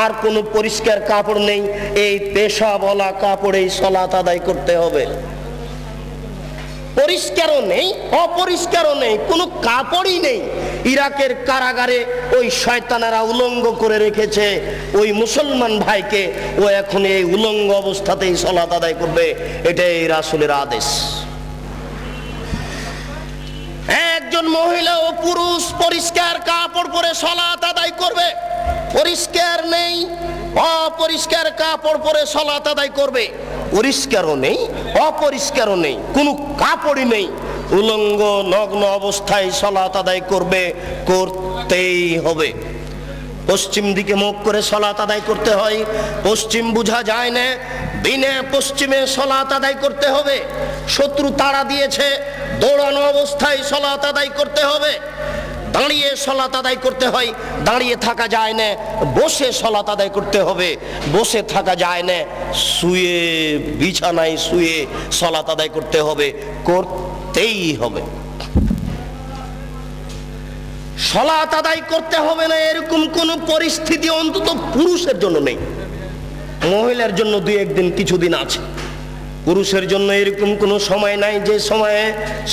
আর কোনো পরিষ্কার কাপড় নেই, এই পেশাবওয়ালা কাপড়েই সালাত আদায় করতে হবে। পরিষ্কারও নেই, অপরিষ্কারও নেই, কোনো কাপড়ই নেই। ইরাকের কারাগারে ওই শয়তানেরা উলঙ্গ করে রেখেছে ওই মুসলমান ভাইকে, ও এখন এই উলঙ্গ অবস্থাতেই সালাত আদায় করবে, এটাই রাসূলের আদেশ। একজন মহিলা ও পুরুষ পরিষ্কার কাপড় পরে সালাত আদায় করবে। পরিষ্কার নেই, অপরিষ্কার কাপড় পরে সালাত আদায় করবে। পরিষ্কারও নেই, অপরিষ্কারও নেই, কোনো কাপড়ই নেই, উলঙ্গ নগ্ন অবস্থায় সালাত আদায় করবে, করতেই হবে। পশ্চিম দিকে মুখ করে সালাত আদায় করতে হয়। পশ্চিম বুঝা যায় না, বিনা পশ্চিমে সালাত আদায় করতে হবে। শত্রু তাড়া দিয়েছে, দৌড়ানো অবস্থায় সালাত আদায় করতে হবে। দাঁড়িয়ে সালাত আদায় করতে হয়, দাঁড়িয়ে থাকা যায় না, বসে সালাত আদায় করতে হবে। বসে থাকা যায় না, শুয়ে, বিছানায় শুয়ে সালাত আদায় করতে হবে, করতেই হবে। সালাত আদায় করতে হবে না এরকম কোন পরিস্থিতি অন্তত পুরুষের জন্য নেই। মহিলার জন্য দুই একদিন কিছুদিন আছে, পুরুষের জন্য এরকম কোনো সময় নাই যে সময়ে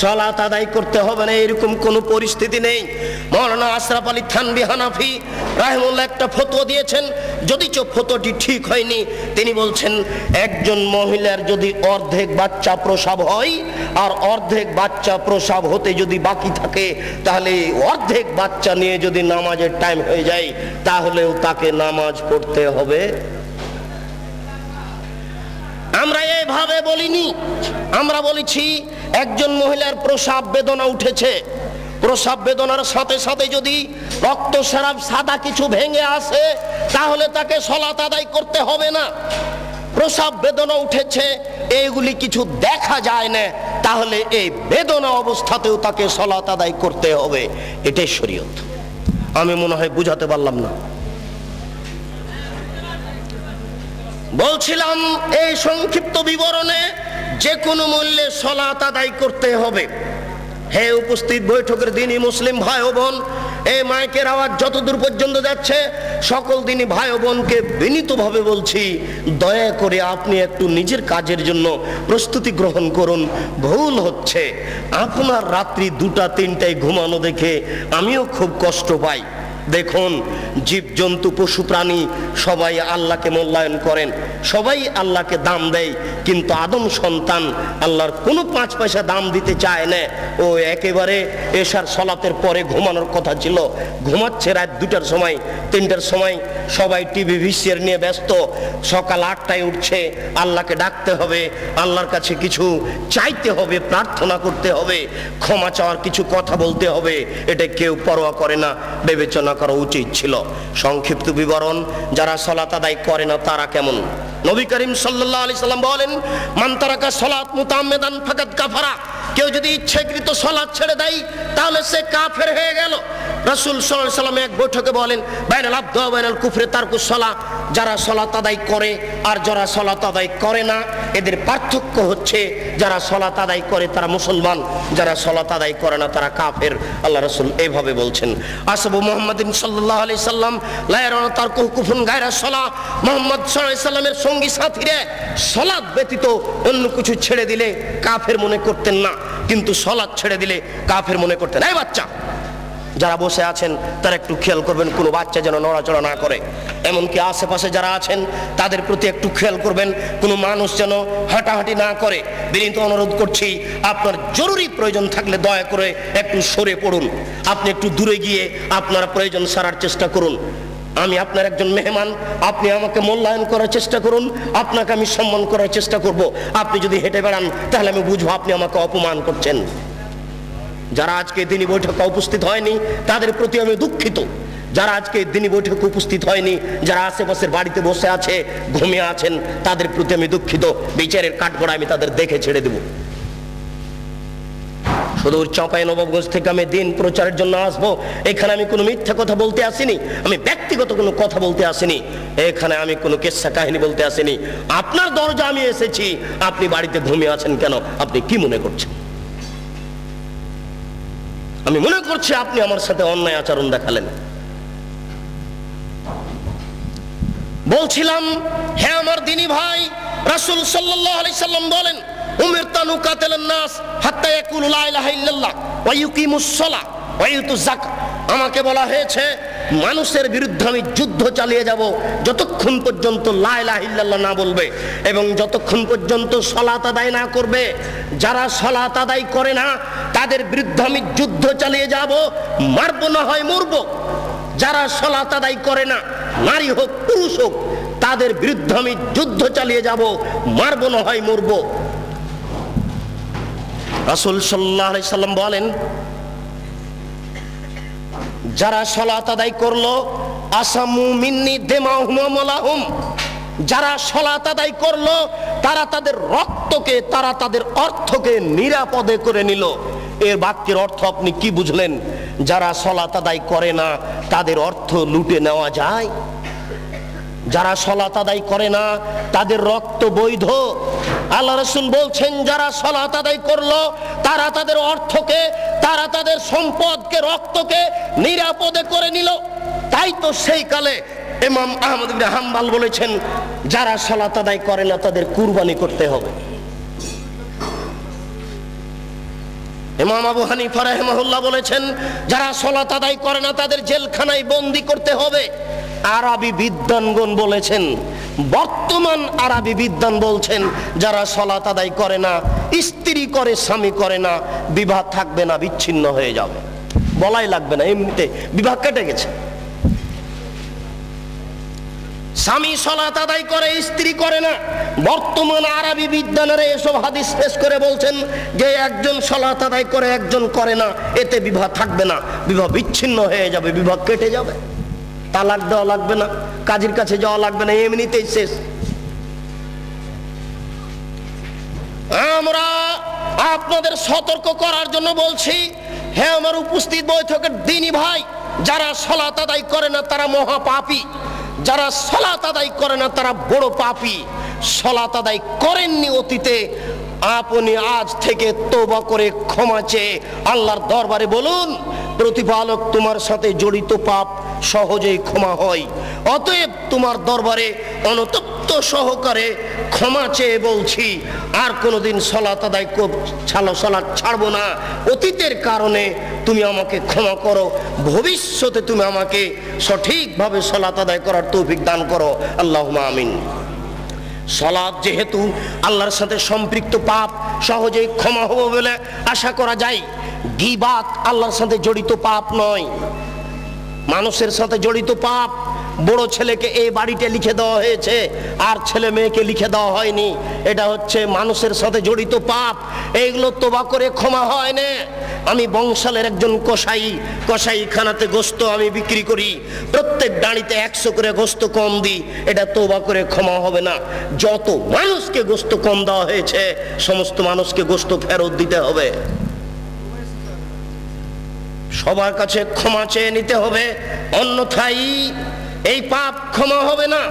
সালাত আদায় করতে হবে না, এরকম কোনো পরিস্থিতি নেই। মাওলানা আশরাফ আলী থানভী হানাফি রাহিমাহুল্লাহ একটা ফতোয়া দিয়েছেন, যদিচ ফতোয়াটি ঠিক হয়নি। তিনি বলছেন একজন মহিলার যদি অর্ধেক বাচ্চা প্রসব হয় আর অর্ধেক বাচ্চা প্রসব হতে যদি বাকি থাকে, তাহলে অর্ধেক বাচ্চা নিয়ে যদি নামাজের টাইম হয়ে যায় তাহলেও তাকে নামাজ পড়তে হবে। আমরা এইভাবে বলিনি, আমরা বলেছি একজন মহিলার প্রসব বেদনা উঠেছে, প্রসব বেদনার সাথে সাথে যদি রক্তস্রাব সাদা কিছু ভেঙে আসে তাহলে তাকে সালাত আদায় করতে হবে না। প্রসব বেদনা উঠেছে এইগুলি কিছু দেখা যায় না, তাহলে এই বেদনা অবস্থাতেও তাকে সালাত আদায় করতে হবে। এটাই শরীয়ত। আমি মনে হয় বুঝাতে পারলাম না। বলছিলাম এই সংক্ষিপ্ত বিবরণে যে কোনো মূল্যে সালাত আদায় করতে হবে। হে উপস্থিত বৈঠকের দিনই মুসলিম ভাই ও বোন, এই মাইকের আওয়াজ যতদূর পর্যন্ত যাচ্ছে সকল দিনই ভাই ও বোনকে বিনীতভাবে বলছি, দয়া করে আপনি একটু নিজের কাজের জন্য প্রস্তুতি গ্রহণ করুন। ভুল হচ্ছে, আপনার রাত্রি 2টা-3টায় ঘুমানো দেখে আমিও খুব কষ্ট পাই। দেখুন, জীবজন্তু পশু প্রাণী সবাই আল্লাহকে মূল্যায়ন করেন, সবাই আল্লাহকে দাম দেয়, কিন্তু আদম সন্তান আল্লাহর কোনো 5 পয়সা দাম দিতে চায় না। ও একেবারে এশার সালাতের পরে ঘুমানোর কথা ছিল, ঘুমাচ্ছে রাত 2টার সময় 3টার সময়, সবাই টিভি ভিসিআর নিয়ে ব্যস্ত। সকাল 8টায় উঠছে, আল্লাহকে ডাকতে হবে, আল্লাহর কাছে কিছু চাইতে হবে, প্রার্থনা করতে হবে, ক্ষমা চাওয়ার কিছু কথা বলতে হবে। এটা কেউ পরোয়া করে না, বিবেচনা করা উচিত ছিল। সংক্ষিপ্ত বিবরণ, যারা সালাত আদায় করে না তারা কেমন? নবী করিম সাল্লাল্লাহু আলাইহি সাল্লাম বলেন, মান তারাকা সালাত মুতাআম্মিদান ফাকাদ কাফারা। কেউ যদি ইচ্ছাকৃত সালাত ছেড়ে দেয় তাহলে সে কাফের হয়ে গেল। রাসূল সাল্লাল্লাহু আলাইহি সাল্লাম এক বৈঠকে বলেন, বাইনাল আবদি ওয়া বাইনাল কুফরি তারকুস সালাত। যারা সালাত আদায় করে আর যারা সালাত আদায় করে না এদের পার্থক্য হচ্ছে, যারা সালাত আদায় করে তারা মুসলমান, যারা সালাত আদায় করে না তারা কাফের। আল্লাহ রাসূল এইভাবে বলছেন। আসহাবু মুহাম্মাদিন সাল্লাল্লাহু আলাইহি সাল্লাম লা ইয়ারাউনা তারকুহু কুফরুন গায়রা সালাহ। মুহাম্মদ সাল্লাল্লাহু আলাইহি সাল্লামের সঙ্গী সাথীরা সালাত ব্যতীত অন্য কিছু ছেড়ে দিলে কাফের মনে করতেন না, কিন্তু সালাত ছেড়ে দিলে কাফের মনে করতেন। এই বাচ্চা যারা বসে আছেন তারা একটু খেয়াল করবেন, কোনো বাচ্চা যেন নড়াচড়া না করে। এমনকি আশেপাশে যারা আছেন তাদের প্রতি একটু খেয়াল করবেন, কোনো মানুষ যেন হাঁটাহাঁটি না করে। বিনীত অনুরোধ করছি, আপনার জরুরি প্রয়োজন থাকলে দয়া করে একটু সরে পড়ুন, আপনি একটু দূরে গিয়ে আপনার প্রয়োজন সারার চেষ্টা করুন। আমি আপনার একজন মেহমান, আপনি আমাকে মূল্যায়ন করার চেষ্টা করুন, আপনাকে আমি সম্মান করার চেষ্টা করব। আপনি যদি হেঁটে বেড়ান তাহলে আমি বুঝবো আপনি আমাকে অপমান করছেন। যারা আজকে দিনী বৈঠকে উপস্থিত হয়নি তাদের প্রতি আমি দুঃখিত। যারা আজকে দিনী বৈঠকে উপস্থিত হয়নি, যারা আশেপাশের বাড়িতে বসে আছে, ঘুমিয়ে আছেন, তাদের প্রতি আমি দুঃখিত। বিচারের কাঠগড়া আমি তাদের দেখে ছেড়ে দেব। সুদূর চাঁপাইনবাবগঞ্জ থেকে আমি দিন প্রচারের জন্য আসবো। এখানে আমি কোনো মিথ্যা কথা বলতে আসিনি, আমি ব্যক্তিগত কোনো কথা বলতে আসিনি, এখানে আমি কোনো কিস্সা কাহিনী বলতে আসিনি। আপনার দরজা আমি এসেছি, আপনি বাড়িতে ঘুমিয়ে আছেন কেন? আপনি কি মনে করছেন? আমি মনে করছি আপনি আমার সাথে অন্যায় আচরণ দেখালেন। বলছিলাম, হে আমার দিনী ভাই, রাসূল সাল্লাল্লাহু আলাইহি সাল্লাম বলেন, উমিরতু আন উকাতিলান নাস হাত্তা ইয়াকুলু লা ইলাহা ইল্লাল্লাহ ওয়া ইউকিমুস সালাহ ওয়া ইউতুজ যাকাত। আমাকে বলা হয়েছে মানুষের বিরুদ্ধে আমি যুদ্ধ চালিয়ে যাব যতক্ষণ পর্যন্ত লা ইলাহা ইল্লাল্লাহ না বলবে এবং যতক্ষণ পর্যন্ত সালাত আদায় না করবে। যারা সালাত আদায় করে না তাদের বিরুদ্ধে আমি যুদ্ধ চালিয়ে যাব, মারবো না হয় মরবো। যারা সালাত আদায় করে না, নারী হোক পুরুষ হোক, তাদের বিরুদ্ধে আমি যুদ্ধ চালিয়ে যাব, মারবো না হয় মরবো। রাসূল সাল্লাল্লাহু আলাইহি সাল্লাম বলেন, যারা সালাত আদায় করলো আসামু মিন্নি দিমাহুম ওয়া মালাহুম, যারা সালাত আদায় করলো তারা তাদের রক্তকে, তারা তাদের অর্থকে নিরাপদে করে নিল। এর বাক্যের অর্থ আপনি কি বুঝলেন? যারা সালাত আদায় করে না তাদের অর্থ লুটে নেওয়া যায়, যারা সালাত আদায় করে না তাদের রক্ত বৈধ। আল্লাহ রাসূল বলছেন, যারা সালাত আদায় করলো তারা তাদের অর্থকে, তারা তাদের সম্পদকে রক্তকে নিরাপদে করে নিল। তাই তো সেই কালে ইমাম আহমদ ইবনে হাম্বল বলেছেন, যারা সালাত আদায় করে না তাদের কুরবানি করতে হবে। ইমাম আবু হানিফা রাহিমাহুল্লাহ বলেছেন, যারা সালাত আদায় করে না তাদের জেলখানায় বন্দী করতে হবে। আরবি বিদ্বানগণ বলেছেন, বর্তমান আরবি বিদ্বান বলছেন, যারা সালাত আদায় করে না, স্ত্রী করে স্বামী করে না, বিবাহ থাকবে না, বিচ্ছিন্ন হয়ে যাবে, বলাই লাগবে না, এমনিতে বিবাহ কেটে গেছে। স্বামী সালাত আদায় করে, স্ত্রী করে না। বর্তমান আরবি বিদ্বানেরা এসব হাদিস পেশ করে বলছেন যে একজন সালাত আদায় করে একজন করে না, এতে বিবাহ থাকবে না, বিবাহ বিচ্ছিন্ন হয়ে যাবে, বিবাহ কেটে যাবে, তালাক দেওয়া লাগবে না, কাজীর কাছে যাওয়া লাগবে না, এমনিতেই শেষ। আমরা আপনাদের সতর্ক করার জন্য বলছি, হে আমার উপস্থিত বৈঠকের দিনী ভাই, যারা সালাত আদায় করে না তারা মহাপাপী, যারা সালাত আদায় করে না তারা বড় পাপী। সালাত আদায় করেননি অতীতে, আপনি আজ থেকে তওবা করে ক্ষমা চেয়ে আল্লাহর দরবারে বলুন, প্রতিপালক তোমার সাথে জড়িত পাপ সহজেই ক্ষমা হয়, অতএব তোমার দরবারে অনুতপ্ত সহকারে ক্ষমা চেয়ে বলছি, আর কোনোদিন সালাত আদায় সালাত ছাড়বো না। অতীতের কারণে তুমি আমাকে ক্ষমা করো, ভবিষ্যতে তুমি আমাকে সঠিকভাবে সালাত আদায় করার তৌফিক দান করো, আল্লাহুম্মা আমিন। সালাত যেহেতু আল্লাহর সাথে সম্পৃক্ত পাপ, সহজেই ক্ষমা হবে বলে আশা করা যায়। গীবাত আল্লাহর সাথে জড়িত পাপ নয়, মানুষের সাথে জড়িত পাপ। বড় ছেলেকে এই বাড়িতে লিখে দেওয়া হয়েছে, আর ছেলে মেয়েকে লিখে দেওয়া হয়নি, এটা হচ্ছে মানুষের সাথে জড়িত পাপ। এইগুলো তওবা করে ক্ষমা হয় না। আমি বংশালের একজন কসাইখানাতে গোস্ত আমি বিক্রি করি, প্রত্যেক দাঁড়িতে 100 করে গোস্ত কম দিই, এটা তওবা করে ক্ষমা হবে না। যত মানুষকে গোস্ত কম দেওয়া হয়েছে সমস্ত মানুষকে গোস্ত ফেরত দিতে হবে, সবার কাছে ক্ষমা চেয়ে নিতে হবে, অন্যথায় এই পাপ ক্ষমা হবে না।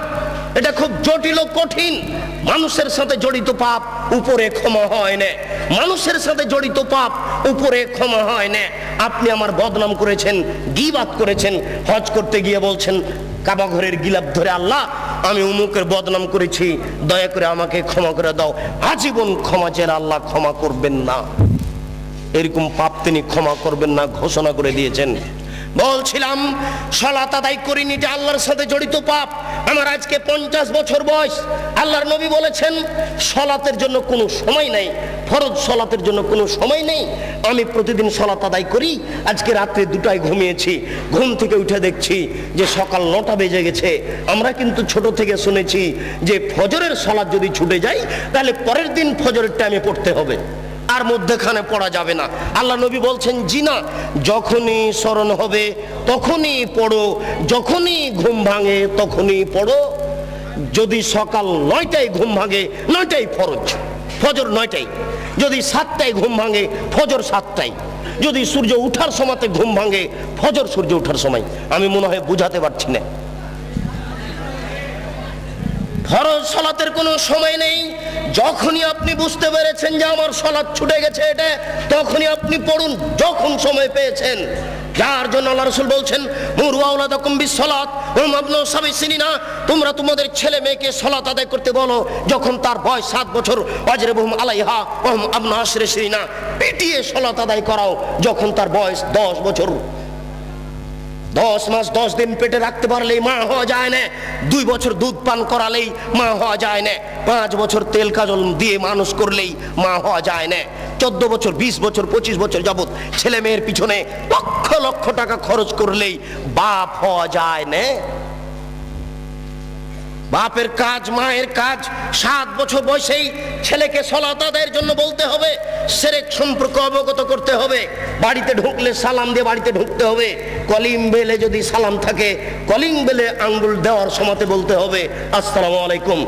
এটা খুব জটিল ও কঠিন। মানুষের সাথে জড়িত পাপ উপরে ক্ষমা হয় না, মানুষের সাথে জড়িত পাপ উপরে ক্ষমা হয় না। আপনি আমার বদনাম করেছেন, গীবাত করেছেন, হজ করতে গিয়ে বলছেন কাবা ঘরের গিলাফ ধরে, আল্লাহ আমি উমুকের বদনাম করেছি, দয়া করে আমাকে ক্ষমা করে দাও। আজীবন ক্ষমা চেয়ে আল্লাহ ক্ষমা করবেন না, এরকম পাপ তিনি ক্ষমা করবেন না ঘোষণা করে দিয়েছেন। বলছিলাম সালাত আদায় করিনি, এটা আল্লাহর সাথে জড়িত পাপ। আমার আজকে 50 বছর বয়স। আল্লাহর নবী বলেছেন সালাতের জন্য কোনো সময় নাই, ফরজ সালাতের জন্য কোনো সময় নেই। আমি প্রতিদিন সালাত আদায় করি। আজকে রাত্রে 2টায় ঘুমিয়েছি, ঘুম থেকে উঠে দেখছি যে সকাল 9টা বেজে গেছে। আমরা কিন্তু ছোট থেকে শুনেছি যে ফজরের সালাত যদি ছুটে যায় তাহলে পরের দিন ফজরের টাইমে পড়তে হবে, আর মধ্যখানে পড়া যাবে না। আল্লাহ নবী বলছেন জি না, যখনই স্মরণ হবে তখনই পড়ো, যখনই ঘুম ভাঙে তখনই পড়ো। যদি সকাল 9টায় ঘুম ভাঙে 9টায় ফরজ, ফজর 9টায়। যদি 7টায় ঘুম ভাঙে ফজর 7টায়। যদি সূর্য উঠার সময়তে ঘুম ভাঙে ফজর সূর্য উঠার সময়। আমি মনে হয় বুঝাতে পারছি না। ফরজ সালাতের কোনো সময় নেই। যখনই আপনি বুঝতে পেরেছেন যে আমার সালাত ছুটে গেছে, এটা তখনই আপনি পড়ুন, যখন সময় পেয়েছেন। যার জন্য আল্লাহ রাসূল বলছেন মুরু আওলাদাকুম বিসসালাত ওয়া মাবনু সাবি সিনিনা, তোমরা তোমাদের ছেলে মেয়েকে সালাত আদায় করতে বলো যখন তার বয়স 7 বছর, ওয়াজরিবুহুম আলাইহা ওয়া হুম আবনা 10 সিনিনা, পিটিয়ে সালাত আদায় করাও যখন তার বয়স 10 বছর। 10 মাস 10 দিন পেটে রাখতে পারলেই মা হওয়া যায় না, 2 বছর দুধ পান করালেই মা হওয়া যায় না, 5 বছর তেল কাজল দিয়ে মানুষ করলেই মা হওয়া যায় না, 14 বছর 20 বছর 25 বছর যাবত ছেলে মেয়ের পিছনে লক্ষ লক্ষ টাকা খরচ করলেই বাপ হওয়া যায় না। বাপের কাজ, মায়ের কাজ। 7 বছর বয়সেই ছেলেকে সালাত আদায়ের জন্য বলতে হবে, শিরক সম্পর্কে অবগত করতে হবে। বাড়িতে ঢুকলে সালাম দিয়ে বাড়িতে ঢুকতে হবে। কলিং বেলে যদি সালাম থাকে, কলিং বেলে আঙ্গুল দেওয়ার সময়তে বলতে হবে আসসালামু আলাইকুম।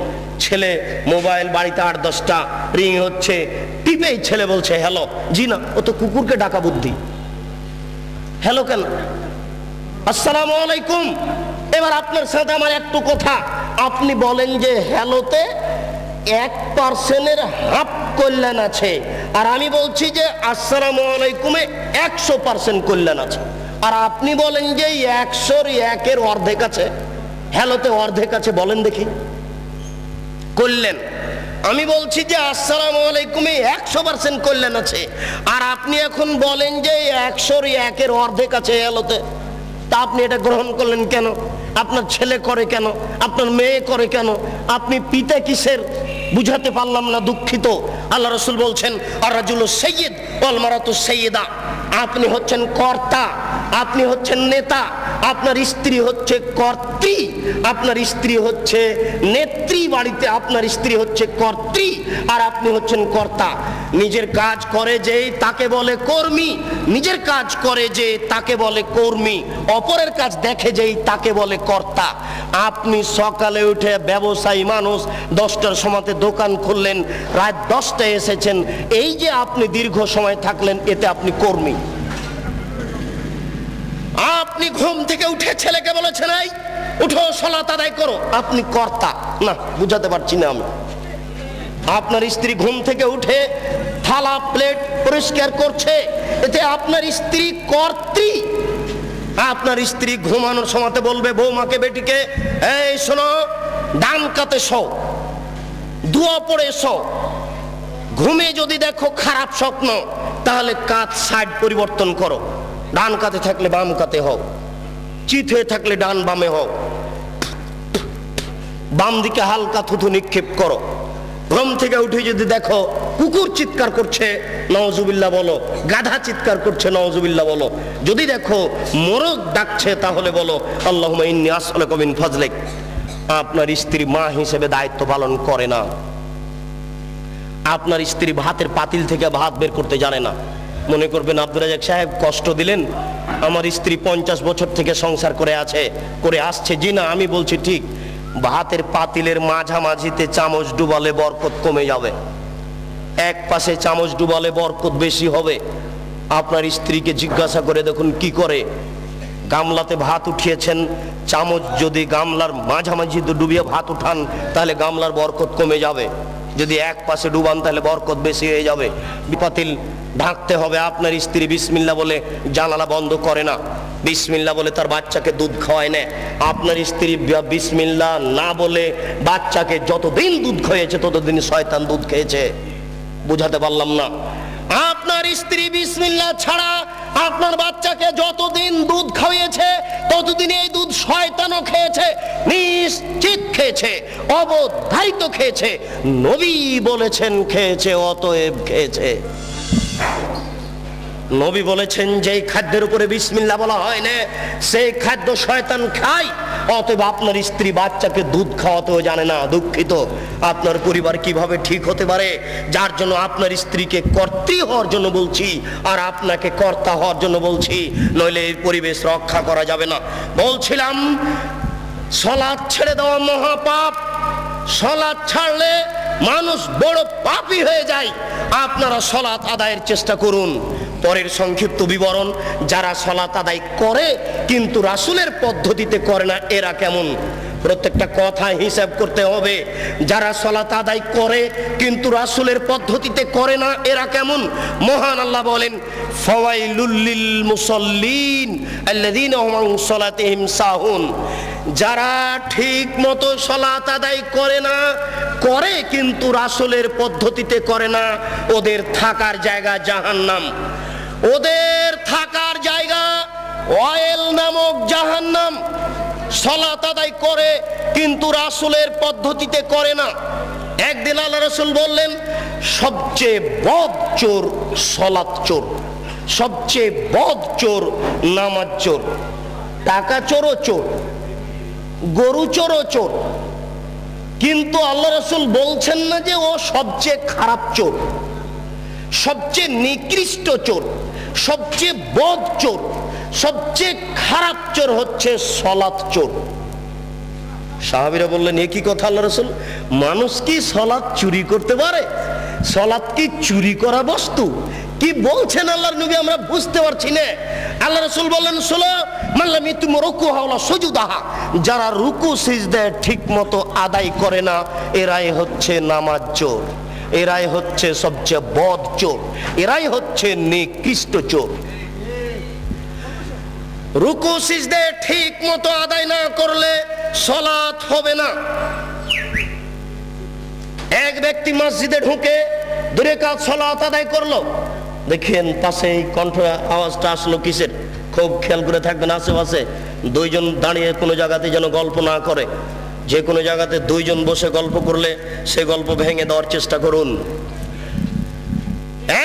ছেলে মোবাইল বাড়িতে 8-10টা রিং হচ্ছে, টিপেই ছেলে বলছে হ্যালো। জি না, ও তো কুকুরকে ডাকা বুদ্ধি। হ্যালো কেন? আসসালামু আলাইকুম। এবার আপনার সাথে আমার একটু কথা, আপনি বলেন যে হ্যালোতে 1% হাফ কল্যাণ আছে, আর আমি বলছি যে আসসালামু আলাইকুমে 100% কল্যাণ আছে, আর আপনি বলেন যে 100-র 1-এর অর্ধেক আছে, হ্যালোতে অর্ধেক আছে, বলেন দেখি কল্যাণ। আমি বলছি যে আসসালামু আলাইকুমে 100% কল্যাণ আছে, আর আপনি এখন বলেন যে 100-র 1-এর অর্ধেক আছে হ্যালোতে। তা আপনি এটা গ্রহণ করলেন কেন? আপনার ছেলে করে কেন? আপনার মেয়ে করে কেন? আপনি পিতা কিসের? বুঝাতে পারলাম না, দুঃখিত। আল্লাহ রাসূল বলছেন আর রাজুলু সাইয়্যিদ ওয়াল মারাতু সাইয়্যিদা। আপনি হচ্ছেন কর্তা, আপনি হচ্ছেন নেতা, আপনার স্ত্রী হচ্ছে কর্ত্রী, আপনার স্ত্রী হচ্ছে নেত্রী বাড়িতে, আপনার স্ত্রী হচ্ছে কর্ত্রী, আর আপনি হচ্ছেন কর্তা। নিজের কাজ করে যে তাকে বলে কর্মী, নিজের কাজ করে যে তাকে বলে কর্মী, অপরের কাজ দেখে যেই তাকে বলে কর্তা। আপনি সকালে উঠে ব্যবসায়ী মানুষ, 10টার সময়তে দোকান খুললেন, রাত 10টায় এসেছেন, এই যে আপনি দীর্ঘ সময় থাকলেন, এতে আপনি কর্মী। আপনি ঘুম থেকে উঠে ছেলেকে বলেছেন এই উঠো সালাত আদায় করো, আপনি কর্তা না, বুঝাতে পারছি না আমি। আপনার স্ত্রী ঘুম থেকে উঠে থালা প্লেট পরিষ্কার করছে, এতে আপনার স্ত্রী কর্ত্রী। আপনার স্ত্রী ঘুমানোর সময়তে বলবে বৌমাকে, বেটিকে, এই শোনো, ডান কাতে শো, দোয়া পড়ে শো। ঘুমে যদি দেখো খারাপ স্বপ্ন, তাহলে কাত সাইড পরিবর্তন করো, ডান কাতে থাকলে বাম কাতে হও, চিত হয়ে থাকলে ডান বামে হও, বাম দিকে হালকা থুথু নিক্ষেপ করো। ঘুম থেকে উঠে যদি দেখো কুকুর চিৎকার করছে, নাউজুবিল্লাহ বলো, গাধা চিৎকার করছে, নাউজুবিল্লাহ বলো। যদি দেখো মোরগ ডাকছে, তাহলে বলো আল্লাহুম্মা ইন্নী আসআলুকা মিন ফাজলিক। আপনার স্ত্রী মা হিসেবে দায়িত্ব পালন করে না। আপনার স্ত্রী ভাতের পাতিল থেকে ভাত বের করতে জানে না। মনে করবেন আব্দুর রাজ্জাক সাহেব কষ্ট দিলেন, আমার স্ত্রী 50 বছর থেকে সংসার করে আসছে। জি না, আমি বলছি ঠিক। ভাতের পাতিলের মাঝামাঝিতে চামচ ডুবালে বরকত কমে যাবে, এক পাশে চামচ ডুবালে বরকত বেশি হবে। আপনার স্ত্রীকে জিজ্ঞাসা করে দেখুন কি করে। গামলাতে ভাত উঠিয়েছেন, চামচ যদি গামলার মাঝামাঝি ডুবিয়ে ভাত উঠান, তাহলে গামলার বরকত কমে যাবে। যদি এক পাশে ডুবান, তাহলে বরকত বেশি হয়ে যাবে। পাতিল ঢাকতে হবে। আপনার স্ত্রী বিসমিল্লাহ বলে জানালা বন্ধ করে না, বিসমিল্লাহ বলে তার বাচ্চাকে দুধ খাওয়ায় না। আপনার স্ত্রী বিসমিল্লাহ না বলে বাচ্চাকে যতদিন দুধ খাইয়েছে, ততদিন শয়তান দুধ খেয়েছে। বুঝাতে পারলাম না? আপনার স্ত্রী বিসমিল্লাহ ছাড়া আপনার বাচ্চাকে যতদিন দুধ খাইয়েছে, ততদিন এই দুধ শয়তানও খেয়েছে, নিশ্চিত খেয়েছে, অবধারিত খেয়েছে। নবী বলেছেন খেয়েছে, অতএব খেয়েছে। নবী বলেছেন যেই খাদ্যের উপরে বিসমিল্লাহ বলা হয় না, সেই খাদ্য শয়তান খায়। অতএব আপনার স্ত্রী বাচ্চাকে দুধ খাওয়াতেও জানে না। দুঃখিত। আপনার পরিবার কিভাবে ঠিক হতে পারে? যার জন্য আপনার স্ত্রীকে কর্ত্রী হওয়ার জন্য বলছি, আর আপনাকে কর্তা হওয়ার জন্য বলছি, নইলে এই পরিবেশ রক্ষা করা যাবে না। বলছিলাম সালাত ছেড়ে দেওয়া মহাপাপ। সালাত ছাড়লে মানুষ বড় পাপী হয়ে যায়। আপনারা সালাত আদায়ের চেষ্টা করুন। পরের সংক্ষিপ্ত বিবরণ, যারা সালাত আদায় করে কিন্তু রাসূলের পদ্ধতিতে করে না, এরা কেমন? প্রত্যেকটা কথা হিসাব করতে হবে। যারা সালাত আদায় করে কিন্তু রাসূলের পদ্ধতিতে করে না, এরা কেমন? মহান আল্লাহ বলেন ফাওয়াইলুল লিল মুসাল্লিন আল্লাযীনা হুম আন সালাতিহিম সাহুন। যারা ঠিক মতো সালাত আদায় করে না, করে কিন্তু রাসূলের পদ্ধতিতে করে না, ওদের থাকার জায়গা জাহান্নাম। ওদের থাকার জায়গা ওয়াইল নামক জাহান্নাম। সালাত আদায় করে কিন্তু রাসূলের পদ্ধতিতে করে না। একদিন আল্লাহ রাসূল বললেন সবচেয়ে বদ চোর সালাত চোর, সবচেয়ে বদ চোর নামাজ চোর। টাকা চোরও চোর, গরু চোরও চোর, কিন্তু আল্লাহ রাসূল বলছেন না যে ও সবচেয়ে খারাপ চোর, সবচেয়ে নিকৃষ্ট চোর, সবচেয়ে বদ চোর, সবচেয়ে খারাপ চোর হচ্ছে সালাত চোর। সাহাবীরা বললেন এ কি কথা আল্লাহ রাসূল? মানুষ কি সালাত চুরি করতে পারে? সালাত কি চুরি করা বস্তু? কি বলছেন আল্লাহর নবী, আমরা বুঝতে পারছি না। আল্লাহ রাসূল বললেন শোনো, মাল্লাম ইতুম রুকুহা ওয়ালা সুজুদাহা, যারা রুকু সিজদা ঠিক মতো আদায় করে না, এরাই হচ্ছে নামাজ চোর। এরাই হচ্ছে সবচেয়ে বদ চোর, এরাই হচ্ছে নিকৃষ্ট চোর। রুকু সিজদে ঠিক মতো আদায় না করলে সালাত হবে না। এক ব্যক্তি মসজিদে ঢুকে 2 রাকাত সালাত আদায় করলো, দেখেন পাশে এই কণ্ঠ আওয়াজটা আসলো কিসের, খুব খেয়াল করে থাকবেন। আশেপাশে 2 জন দাঁড়িয়ে কোনো জায়গাতে যেন গল্প না করে, যে কোনো জায়গাতে 2 জন বসে গল্প করলে সে গল্প ভেঙে দেওয়ার চেষ্টা করুন।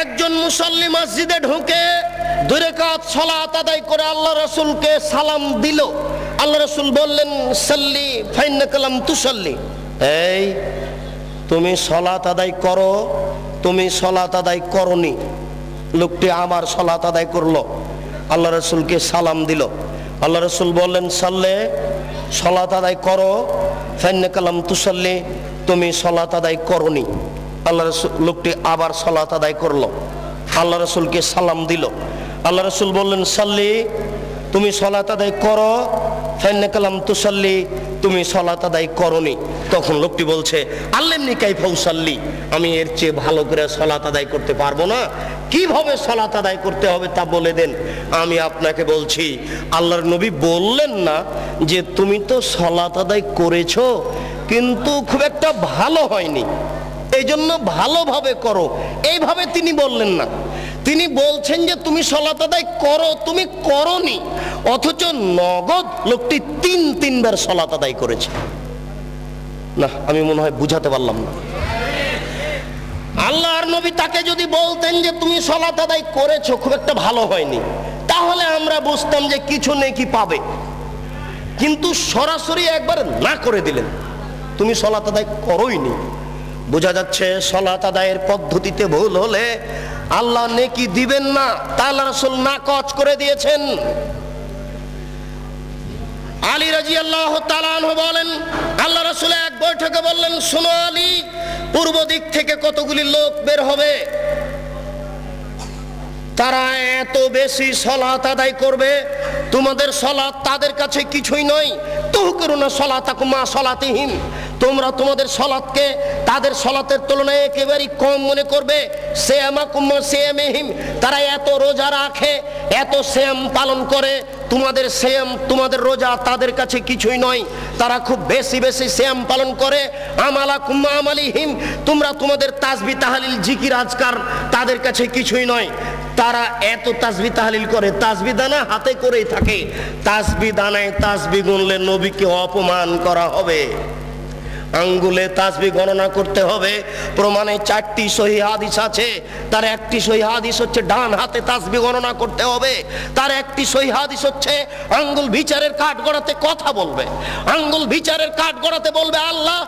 একজন মুসল্লি মসজিদে ঢুকে 2 রাকাত সালাত আদায় করে আল্লাহ রাসূলকে সালাম দিল। আল্লাহ রাসূল বললেন, সাল্লি ফাইন্নাকা লাম তুসাল্লি, এই তুমি সালাত আদায় করো, তুমি সালাত আদায় করনি। লোকটি আবার সালাত আদায় করলো, আল্লাহ রাসূলকে সালাম দিল। আল্লাহ রাসূল বললেন, সাল্লে, সালাত আদায় করো, ফাইন্নাকা লাম তুসাল্লি, তুমি সালাত আদায় করনি। আল্লাহ রাসূল, লোকটি আবার সালাত আদায় করলো, আল্লাহ রাসূলকে সালাম দিল। আল্লাহ রাসূল বললেন, সাল্লি, তুমি সালাত আদায় করো, ফাইন্নাকা লাম তুসাল্লি, তুমি সালাত আদায় করনি। তখন লোকটি বলছে, আল্লামনি কাইফা উসাল্লি, আমি এর চেয়ে ভালো করে সালাত আদায় করতে পারবো না, কিভাবে সালাত আদায় করতে হবে তা বলে দেন। আমি আপনাকে বলছি, আল্লাহর নবী বললেন না যে তুমি তো সালাত আদায় করেছো কিন্তু খুব একটা ভালো হয়নি, এই জন্য ভালোভাবে করো, এইভাবে তিনি বললেন না। তিনি বলছেন যে তুমি সালাত আদায় করো, তুমি করনি, অথচ নগদ লোকটি 3 বার সালাত আদায় করেছে। না, আমি মনে হয় বুঝাতে পারলাম না। আল্লাহর নবী তাকে যদি বলতেন যে তুমি সালাত আদায় করেছো, খুব একটা ভালো হয়নি, তাহলে আমরা বুঝতাম যে কিছু নেকি পাবে। কিন্তু সরাসরি একবার না করে দিলেন, তুমি সালাত আদায় করোইনি। বোঝা যাচ্ছে সালাত আদায়ের পদ্ধতিতে ভুল হলে আল্লাহ নেকি দিবেন না, তা আল্লাহ রাসূল নাকচ করে দিয়েছেন। আলী রাদিয়াল্লাহু তাআলা আনহু বলেন, আল্লাহ রাসূল এক বৈঠকে বললেন, শোনো আলী, পূর্ব দিক থেকে কতগুলি লোক বের হবে, তারা এত বেশি সালাত আদায় করবে, তোমাদের সালাত তাদের কাছে কিছুই নয়। তুহকিরুনা সালাতাকুম মা সালাতিহিম, তোমরা তোমাদের সালাতকে তাদের সালাতের তুলনায় একেবারেই কম মনে করবে। সিয়ামাকুম মা সিয়ামিহিম, তারা এত রোজা রাখে, এত সিয়াম পালন করে, তোমাদের সিয়াম, তোমাদের রোজা তাদের কাছে কিছুই নয়, তারা খুব বেশি বেশি সিয়াম পালন করে। আমালাকুম মা আমালিহিম, তোমরা তোমাদের তাসবিহ তাহলিল জিকির আজকার তাদের কাছে কিছুই নয়, তারা এত তাসবিহ তাহলিল করে, তাসবিহ দানা হাতে করেই থাকে, তাসবিহ দানায় তাসবিহ গুনলে নবীকে অপমান করা হবে। আঙ্গুলে তাসবিহ গণনা করতে হবে। প্রমাণে 4টি সহিহ হাদিস আছে, তার একটি সহিহ হাদিস হচ্ছে ডান হাতে তাসবিহ গণনা করতে হবে, তার একটি সহিহ হাদিস হচ্ছে আঙ্গুল বিচারের কাঠ গড়াতে কথা বলবে, আঙ্গুল বিচারের কাঠ গড়াতে বলবে, আল্লাহ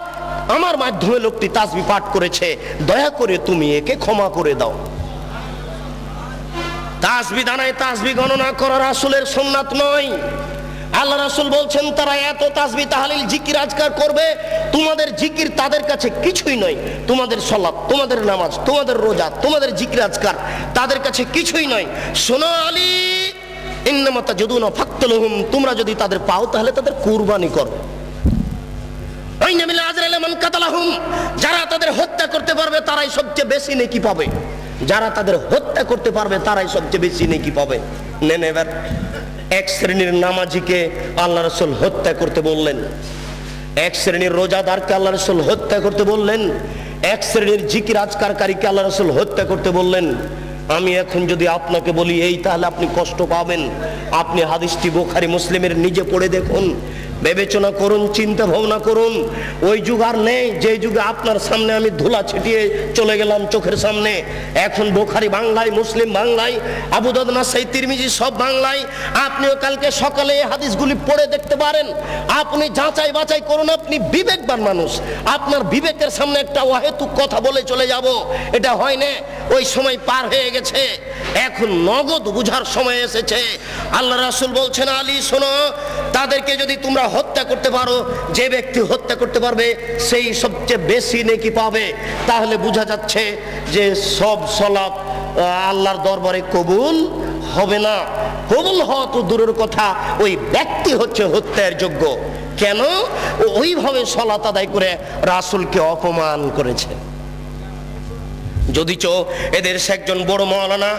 আমার মাধ্যমে লোকটি তাসবিহ পাঠ করেছে, দয়া করে তুমি একে ক্ষমা করে দাও। তাসবিহ দানায় তাসবিহ গণনা করা রাসূলের সুন্নাত নয়। আল্লাহ রাসূল বলছেন, তারা এত তাসবিহ তাহলিল জিকির আজকার করবে, তোমাদের জিকির তাদের কাছে কিছুই নয়, তোমাদের সালাত, তোমাদের নামাজ, তোমাদের রোজা, তোমাদের জিকির আজকার তাদের কাছে কিছুই নয়। শোনো আলী, ইন্নামা তাজুদুনা ফাকতুলহুম, তোমরা যদি তাদের পাও তাহলে তাদের কুরবানি করো। আইনা মিল আজরাইল মান কাতালাহুম, যারা তাদের হত্যা করতে পারবে তারাই সবচেয়ে বেশি নেকি পাবে, যারা তাদের হত্যা করতে পারবে তারাই সবচেয়ে বেশি নেকি পাবে। নেন এবার এক শ্রেণীর নামাজিকে আল্লাহ রাসূল হত্যা করতে বললেন, এক শ্রেণীর রোজাদারকে আল্লাহ রাসূল হত্যা করতে বললেন, এক শ্রেণীর জিকির আজকারকারীকে আল্লাহ রাসূল হত্যা করতে বললেন। আমি এখন যদি আপনাকে বলি এই, তাহলে আপনি কষ্ট পাবেন। আপনি হাদিসটি বুখারী মুসলিমের নিজে পড়ে দেখুন, বিবেচনা করুন, চিন্তা ভাবনা করুন। ওই যুগ আর নেই যে যুগে আপনার সামনে আমি ধুলা ছিটিয়ে চলে গেলাম চোখের সামনে। এখন বুখারী বাংলায়, মুসলিম বাংলায়, আবু দাউদ, নাসাই, তিরমিজি সব বাংলায়। আপনিও কালকে সকালে এই হাদিসগুলি পড়ে দেখতে পারেন। আপনি যাচাই বাছাই করুন, আপনি বিবেকবান মানুষ, আপনার বিবেকের সামনে একটা অহেতুক কথা বলে চলে যাব, এটা হয় না। ওই সময় পার হয়ে গেছে, এখন নগদ বুঝার সময় এসেছে। আল্লাহ রাসূল বলছেন, আলী শোনো, তাদেরকে যদি তোমরা হত্যা করতে পারো, যে ব্যক্তি হত্যা করতে পারবে সেই সবচেয়ে বেশি নেকি পাবে। তাহলে বোঝা যাচ্ছে যে সব সালাত আল্লাহর দরবারে কবুল হবে না। কবুল হওয়া তো দূরের কথা, ওই ব্যক্তি হচ্ছে হত্যার যোগ্য। কেন? ওইভাবে সালাত আদায় করে রাসূলকে অপমান করেছে। যদিচ এদের একজন বড় মৌলানা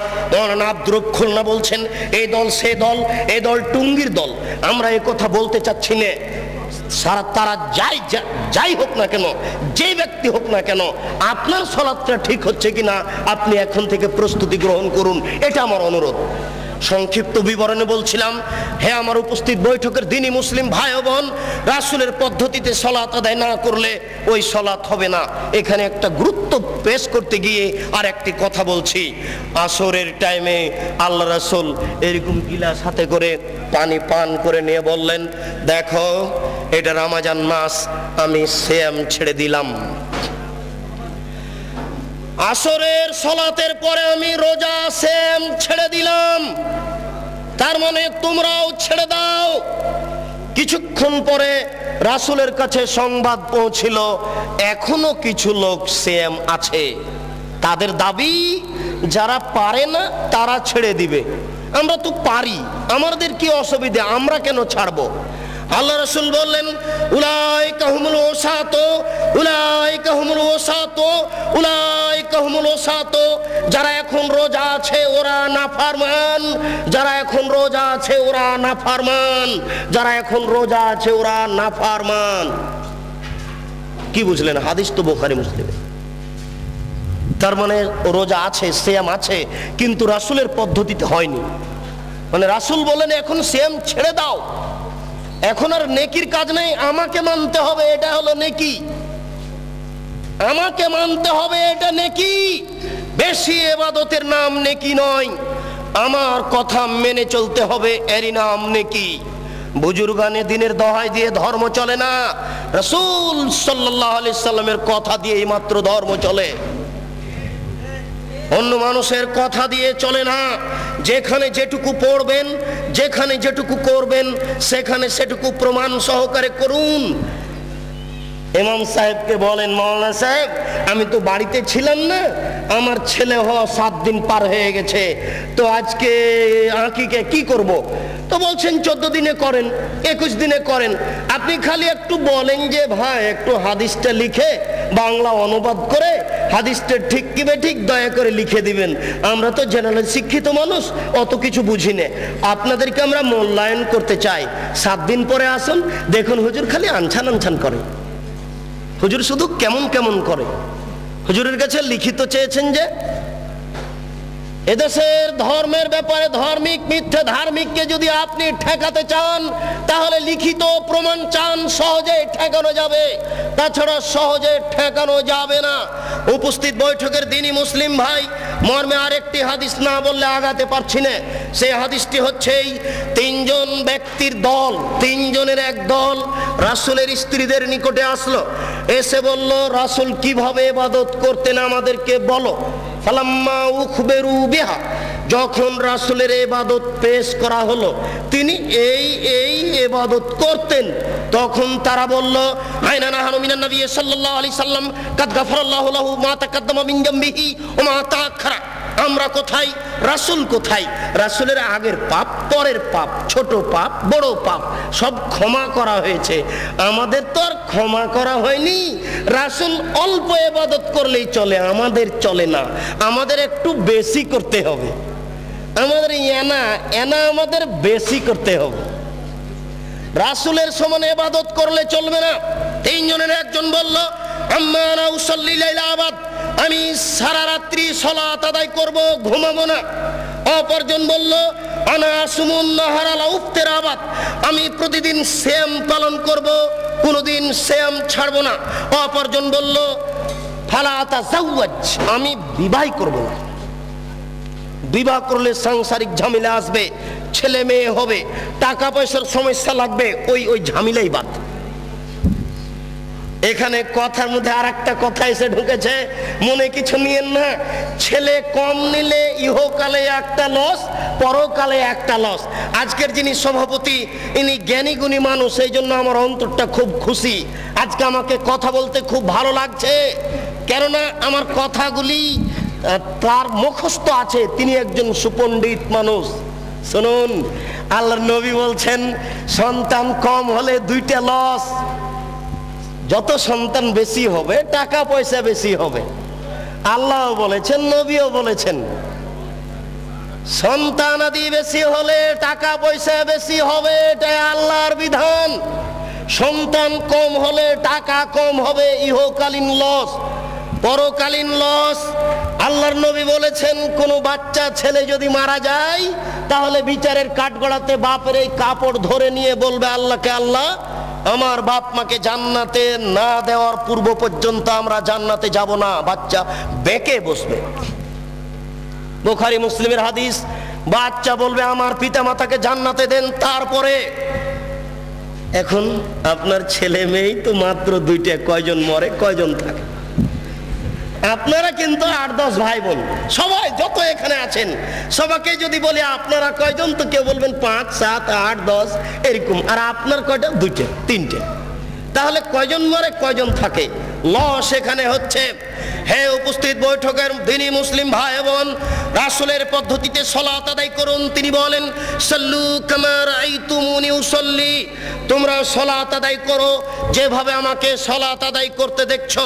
আব্দুর রব খুলনা বলছেন এই দল সে দল, এই দল টুঙ্গির দল। আমরা এই কথা বলতে চাচ্ছি না। তারা যাই হোক না কেন, যে ব্যক্তি হোক না কেন, আপনার সালাতটা ঠিক হচ্ছে কিনা আপনি এখন থেকে প্রস্তুতি গ্রহণ করুন, এটা আমার অনুরোধ। সংক্ষিপ্ত বিবরণে বলছিলাম, হে আমার উপস্থিত বৈঠকের দিনী মুসলিম ভাই ও বোন, রাসূলের পদ্ধতিতে সালাত আদায় না করলে ওই সালাত হবে না। এখানে একটা গুরুত্ব পেশ করতে গিয়ে আর একটি কথা বলছি। আসরের টাইমে আল্লাহ রাসূল এরকম গিলাস হাতে করে পানি পান করে নিয়ে বললেন, দেখো এটা রমজান মাস, আমি সিয়াম ছেড়ে দিলাম। আসরের সালাতের পরে আমি রোজা সিয়াম ছেড়ে দিলাম, তার মানে তোমরাও ছেড়ে দাও। কিছুক্ষণ পরে রাসূলের কাছে সংবাদ পৌঁছিল এখনো কিছু লোক সিয়াম আছে। তাদের দাবি যারা পারে না তারা ছেড়ে দিবে। আমরা তো পারি, আমাদের কি অসুবিধা, আমরা কেন ছাড়বো? আল্লাহ রাসূল বললেন, উলাইকা হুমুল ওসাতো, উলাইকা হুমুল ওসাতো, উলাইকা হুমুল ওসাতো। যারা এখন রোজা আছে ওরা নাফরমান, যারা এখন রোজা আছে ওরা নাফরমান, যারা এখন রোজা আছে ওরা নাফরমান। কি বুঝলেন? হাদিস তো বুখারী মুসলিমে। তার মানে রোজা আছে, সিয়াম আছে, কিন্তু রাসূলের পদ্ধতিতে হয়নি। মানে রাসূল বলেন এখন সিয়াম ছেড়ে দাও, এখন আর নেকির কাজ নেই, আমাকে মানতে হবে, এটা হলো নেকি, আমাকে মানতে হবে, এটা নেকি। বেশি ইবাদতের নাম নেকি নয়, আমার কথা মেনে চলতে হবে, এরই নাম নেকি। বুজুর্গানে দিনের দোহাই দিয়ে ধর্ম চলে না, রাসূল সাল্লাল্লাহু আলাইহি সাল্লামের কথা দিয়েই মাত্র ধর্ম চলে, অন্য মানুষের কথা দিয়ে চলে না। যেখানে যেটুকু পড়বেন, যেখানে যেটুকু করবেন, সেখানে সেটুকু প্রমাণ সহকারে করুন। ইমাম সাহেবকে বলেন, মাওলানা সাহেব আমি তো বাড়িতে ছিলাম না, আমার ছেলে হওয়া 7 দিন পার হয়ে গেছে, তো আজকে আঁকিকে কি করব? তো বলছেন 14 দিনে করেন, 21 দিনে করেন। আপনি খালি একটু বলেন যে ভাই একটু হাদিসটা লিখে বাংলা অনুবাদ করে হাদিসটা ঠিক কি বেঠিক দয়া করে লিখে দিবেন। আমরা তো জেনারেল শিক্ষিত মানুষ, অত কিছু বুঝি না, আপনাদেরকে আমরা মূল্যায়ন করতে চাই। 7 দিন পরে আসুন, দেখুন হুজুর খালি আনছান আনছান করে, হুজুর শুধু কেমন কেমন করে। হুজুরের কাছে লিখিত চেয়েছেন যে এদেশের ধর্মের ব্যাপারে ধার্মিক মিথ্যে ধার্মিককে যদি আপনি ঠেকাতে চান তাহলে লিখিত প্রমাণ চান, সহজে ঠেকানো যাবে, তাছাড়া সহজে ঠেকানো যাবে না। উপস্থিত বৈঠকের দিনই মুসলিম ভাই, মর্মে আরেকটি হাদিস না বললে আগাতে পারছি না। সেই হাদিসটি হচ্ছে এই 3 জন ব্যক্তির দল, 3 জনের এক দল রাসূলের স্ত্রীদের নিকটে আসলো, এসে বলল রাসূল কিভাবে ইবাদত করতেন আমাদেরকে বলো। ফালাম্মা উখবিরু বিহা, যখন রাসূলের ইবাদত পেশ করা হলো, তিনি এই এই ইবাদত করতেন, তখন তারা বলল আইনা নাহনু মিনান নবী সাল্লাল্লাহু আলাইহি সাল্লাম কাদ গাফারাল্লাহু লাহু মা তাকাদ্দামা মিন যামবিহি ওয়া মা তাআখারা। আমরা কোথায়, রাসূল কোথায়? রাসূলের আগের পাপ, পরের পাপ, ছোট পাপ, বড় পাপ সব ক্ষমা করা হয়েছে, আমাদের তো আর ক্ষমা করা হয়নি। রাসূল অল্প ইবাদত করলেই চলে, আমাদের চলে না, আমাদের একটু বেশি করতে হবে, আমাদের এনা আমাদের বেশি করতে হবে। রাসূলের সমান ইবাদত করলে চলবে না। 3 জনের একজন বলল আম্মা আনা উসাল্লি লাইলা আবাদ, আমি সারা রাত্রি সালাত আদায় করব, ঘুমাবো না। অপরজন বলল আনা আসুমুন নাহার আলা উফতির আবাদ, আমি প্রতিদিন সিয়াম পালন করব, কোনোদিন সিয়াম ছাড়বো না। অপরজন বলল ফালা আতাজাওয়াজ, আমি বিবাহ করব না, বিবাহ করলে সাংসারিক ঝামেলা আসবে, ছেলে মেয়ে হবে, টাকা পয়সার সমস্যা লাগবে, ওই ঝামেলাই বাদ। এখানে কথার মধ্যে আর একটা কথা এসে ঢুকেছে, মনে কিছু নিয়েন না। ছেলে কম নিলে ইহকালে একটা লস, পরকালে একটা লস। আজকের যিনি সভাপতি ইনি জ্ঞানী গুণী মানুষ, এই জন্য আমার অন্তরটা খুব খুশি। আজকে আমাকে কথা বলতে খুব ভালো লাগছে, কেননা আমার কথাগুলি তার মুখস্থ আছে, তিনি একজন সুপণ্ডিত মানুষ। শুনুন, আল্লাহর নবী বলছেন সন্তান কম হলে 2টা লস, যত সন্তান বেশি হবে টাকা পয়সা বেশি হবে, আল্লাহ বলেছেন, নবীও বলেছেন, সন্তানাদি বেশি হলে টাকা পয়সা বেশি হবে, এটাই আল্লাহর বিধান। সন্তান কম হলে টাকা কম হবে, ইহকালীন লস, পরকালীন লস। আল্লাহর নবী বলেছেন, কোনো বাচ্চা ছেলে যদি মারা যায় তাহলে বিচারের কাঠগড়াতে বাপের এই কাপড় ধরে নিয়ে বলবে আল্লাহকে, আল্লাহ আমার বাপ মাকে জান্নাতে না দেওয়ার পূর্ব পর্যন্ত আমরা জান্নাতে যাব না। বাচ্চা বেঁকে বসবে। বুখারী মুসলিমের হাদিস। বাচ্চা বলবে আমার পিতা মাতাকে জান্নাতে দেন, তারপরে। এখন আপনার ছেলে মেয়েই তো মাত্র দুইটা, কয়জন মরে কয়জন থাকে? আপনারা কিন্তু 8-10 ভাই বোন, সবাই যত এখানে আছেন সবাইকে যদি বলি আপনারা কয়জন, তো কেউ বলবেন 5, 7, 8, 10 এরকম। আর আপনার কয়টা? 2টে 3টে। তাহলে কয়জন মরে কয়জন থাকে? লস এখানে হচ্ছে। হে উপস্থিত বৈঠকের দিনী মুসলিম ভাই বোন, রাসূলের পদ্ধতিতে সালাত আদায় করুন। তিনি বলেন, সাল্লু কামা রাআইতুমুনি উসাল্লি, তোমরা সালাত আদায় করো যেভাবে আমাকে সালাত আদায় করতে দেখছো।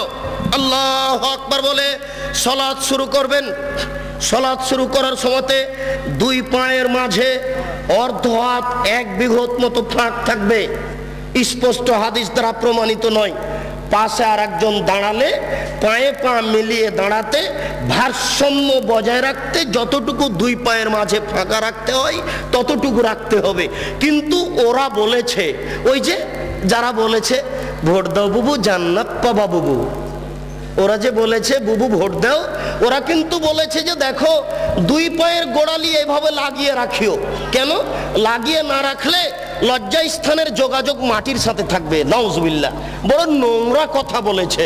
আল্লাহু আকবার বলে সালাত শুরু করবেন। সালাত শুরু করার সময়তে দুই পায়ের মাঝে অর্ধ হাত 1 বিঘত মতো ফাঁক থাকবে। স্পষ্ট হাদিস দ্বারা প্রমাণিত নয়। পাশে আর একজন দাঁড়ালে পায়ে পা মিলিয়ে দাঁড়াতে, ভারসাম্য বজায় রাখতে যতটুকু দুই পায়ের মাঝে ফাঁকা রাখতে হয় ততটুকু রাখতে হবে। কিন্তু ওরা বলেছে, ওই যে যারা বলেছে ভোট দাও বুবু জান্নাত পাবা বুবু, ওরা যে বলেছে বুবু ভোট দাও, ওরা কিন্তু বলেছে যে দেখো দুই পায়ের গোড়ালি এভাবে লাগিয়ে রাখিও। কেন লাগিয়ে না রাখলে লজ্জা স্থানের যোগাযোগ মাটির সাথে থাকবে। নাউজুবিল্লাহ, বড় নোংরা কথা বলেছে।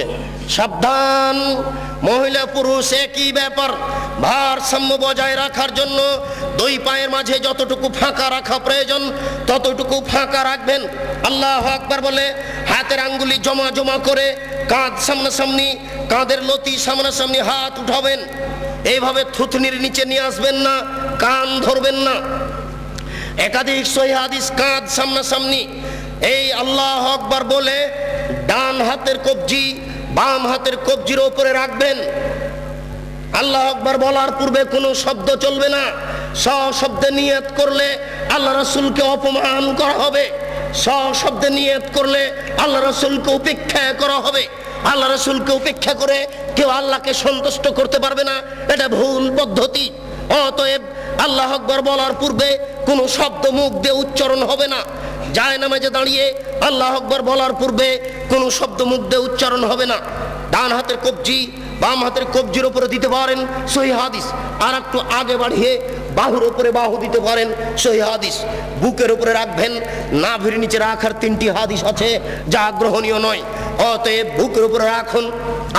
সাবধান, মহিলা পুরুষ একই ব্যাপার। ভারসাম্য বজায় রাখার জন্য দুই পায়ের মাঝে যতটুকু ফাঁকা রাখা প্রয়োজন ততটুকু ফাঁকা রাখবেন। আল্লাহু আকবার বলে হাতের আঙ্গুলি জমা জমা করে কাঁধ সামনাসামনি, কাঁধের লতি সামনাসামনি হাত উঠাবেন। এইভাবে থুতনির নিচে নিয়ে আসবেন না, কান ধরবেন না। একাধিক সহিহ হাদিস, কাঁধ সামনাসামনি। এই আল্লাহু আকবার বলে ডান হাতের কবজি বাম হাতের কবজির উপরে রাখবেন। আল্লাহু আকবার বলার পূর্বে কোনো শব্দ চলবে না। সশব্দে নিয়ত করলে আল্লাহ রাসূলকে অপমান করা হবে। সশব্দে নিয়ত করলে আল্লাহ রাসূলকে উপেক্ষা করা হবে। আল্লাহ রাসূলকে উপেক্ষা করে কেউ আল্লাহকে সন্তুষ্ট করতে পারবে না, এটা ভুল পদ্ধতি। অতএব আল্লাহু আকবার বলার পূর্বে কোনো শব্দ মুখ দিয়ে উচ্চারণ হবে না। জায়নামাজে দাঁড়িয়ে আল্লাহু আকবার বলার পূর্বে কোনো শব্দ মুখ দিয়ে উচ্চারণ হবে না। ডান হাতের কবজি বাম হাতের কবজির উপরে দিতে পারেন, সহিহ হাদিস। আর একটু আগে বাড়িয়ে বাহুর উপরে বাহু দিতে পারেন, সহিহ হাদিস। বুকের উপরে রাখবেন, নাভির নিচে রাখার 3টি হাদিস আছে যা গ্রহণীয় নয়। অতএব বুকের উপরে রাখুন।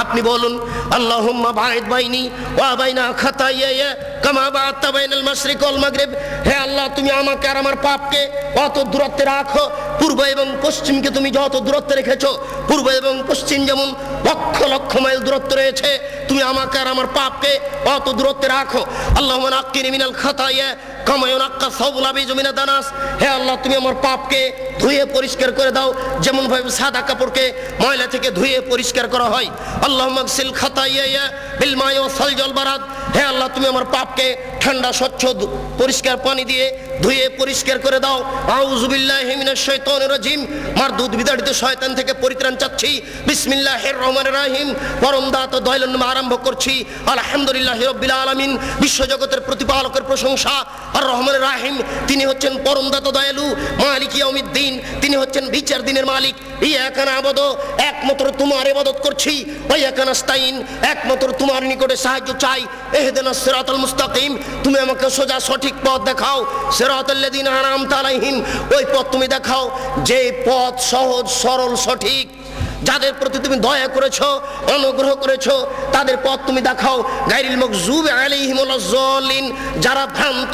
আপনি বলুন, আল্লাহুম্মা বাঈদ বাইনি ওয়া বাইনা খাতায়ায়া কামা বা'আদতা বাইনাল মাশরিক ওয়াল মাগরিব। হে আল্লাহ, তুমি আমাকে আর আমার পাপকে অত দূরত্বে রাখো, পূর্ব এবং পশ্চিমকে তুমি যত দূরত্বে রেখেছো, পূর্ব এবং পশ্চিম যেমন লক্ষ লক্ষ মাইল দূরত্ব রয়েছে, তুমি আমাকে আর আমার পাপকে অত দূরত্বে রাখো। আল্লাহুম্মা নাক্কিনি মিনাল খাতায়া কামা ইউনাক্কা সাওবুল আবিযু মিনাদ দানাস। হে আল্লাহ, তুমি আমার পাপকে ধুয়ে পরিষ্কার করে দাও যেমন ভাবে সাদা কাপড়কে ময়লা থেকে ধুয়ে পরিষ্কার করা হয়। আল্লাহুম্মা গসিল খাতায়া বিল মাই ওয়াস সালজি ওয়াল বারাদ। হে আল্লাহ, তুমি আমার পাপকে ঠান্ডা স্বচ্ছ পরিষ্কার পানি দিয়ে ধুয়ে পরিষ্কার করে দাও। আউযু বিল্লাহি মিনাশ শাইতানির রাজিম। মারদুদ বিতাড়িত শয়তান থেকে পরিত্রাণ চাচ্ছি। বিসমিল্লাহির রহমানির রহিম। পরম দাতা দয়ালুর নামে আরম্ভ করছি। আলহামদুলিল্লাহি রাব্বিল আলামিন। বিশ্বজগতের প্রতিপালকের প্রশংসা। আর রহমানির রহিম, তিনি হচ্ছেন পরম দাতা দয়ালু। মালিক ইয়াউমিদ্দিন, তিনি হচ্ছেন বিচার দিনের মালিক। ইয়াকা না'বুদু, একমাত্র তোমার ইবাদত করছি। ওয়া ইয়াকা নাস্তাইন, একমাত্র তোমার নিকটে সাহায্য চাই। ইহদিনাস সিরাতাল মুস্তাকিম, তুমি আমাকে সোজা সঠিক পথ দেখাও। সিরাতাল্লাযিনা আন'আমতা আলাইহিম, ওই পথ তুমি দেখাও যে পথ সহজ সরল সঠিক। যাদের প্রতি তুমি দয়া করেছো, অনুগ্রহ করেছো, তাদের পথ তুমি দেখাও। গায়রিল মাগযুবি আলাইহিম ওয়ালাজ যালিন, যারা ভ্রান্ত,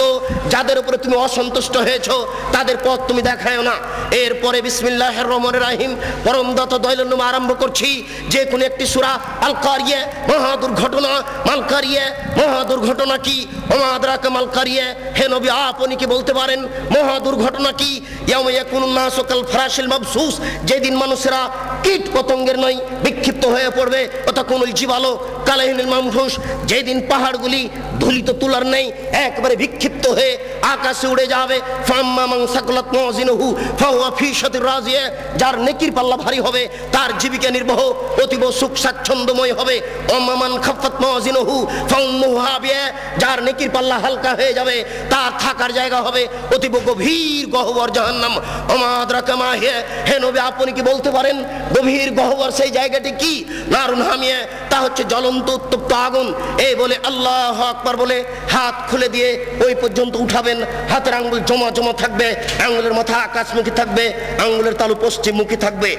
যাদের উপরে তুমি অসন্তুষ্ট হয়েছো, তাদের পথ তুমি দেখায়ও না। এরপরে বিসমিল্লাহির রহমানির রহিম, পরম দাতা দয়ালুর নামে আরম্ভ করছি। যে কোনো একটি সূরা। আল কারিয়া, মহা দুর্ঘটনা। মাল কারিয়া, মহা দুর্ঘটনা কি? ওমা আদরাকা মাল কারিয়া। হে নবী, আপনি কি বলতে পারেন মহা দুর্ঘটনা কি? ইয়াউমা ইয়াকুনুন নাসু কাল ফারাশিল মাবসুস, যেদিন মানুষেরা কীট পতঙ্গের নয় বিক্ষিপ্ত হয়ে পড়বে। অতকুনুল জিবালু কালাইহিল মানফুস, যেদিন পাহাড়গুলি ধুলিত তুলার নেই একবারে বিক্ষিপ্ত হয়ে আকাশে উড়ে যাবে। ফাম্মা মান সাকুলাত মাওয়াজিনুহু ফাহুয়া ফি শাতির রাজিয়া, যার নেকির পাল্লা ভারী হবে তার জীবিকা নির্বাহ অতীব সুখ স্বাচ্ছন্দ্যময় হবে। ওয়াম্মা মান খাফফাত মাওয়াজিনুহু ফাউম্মুহু হাবিয়া, যার নেকির পাল্লা হালকা হয়ে যাবে তার থাকার জায়গা হবে অতীব গভীর গহ্বর জাহান্নাম। ওমা আদরাকা মা হিয়া, হে নবী আপনি কি বলতে পারেন গভীর গহ্বর সেই জায়গাটি কি? নারুন হামিয়া, তা হচ্ছে জ্বলন্ত উত্তপ্ত আগুন। এই বলে আল্লাহু আকবার বলে হাত খুলে দিয়ে ওই পর্যন্ত উঠাবেন। হাতের আঙ্গুল জমা জমা থাকবে, আঙ্গুলের মাথা আকাশমুখী থাকবে, আঙ্গুলের তালু পশ্চিমমুখী থাকবে।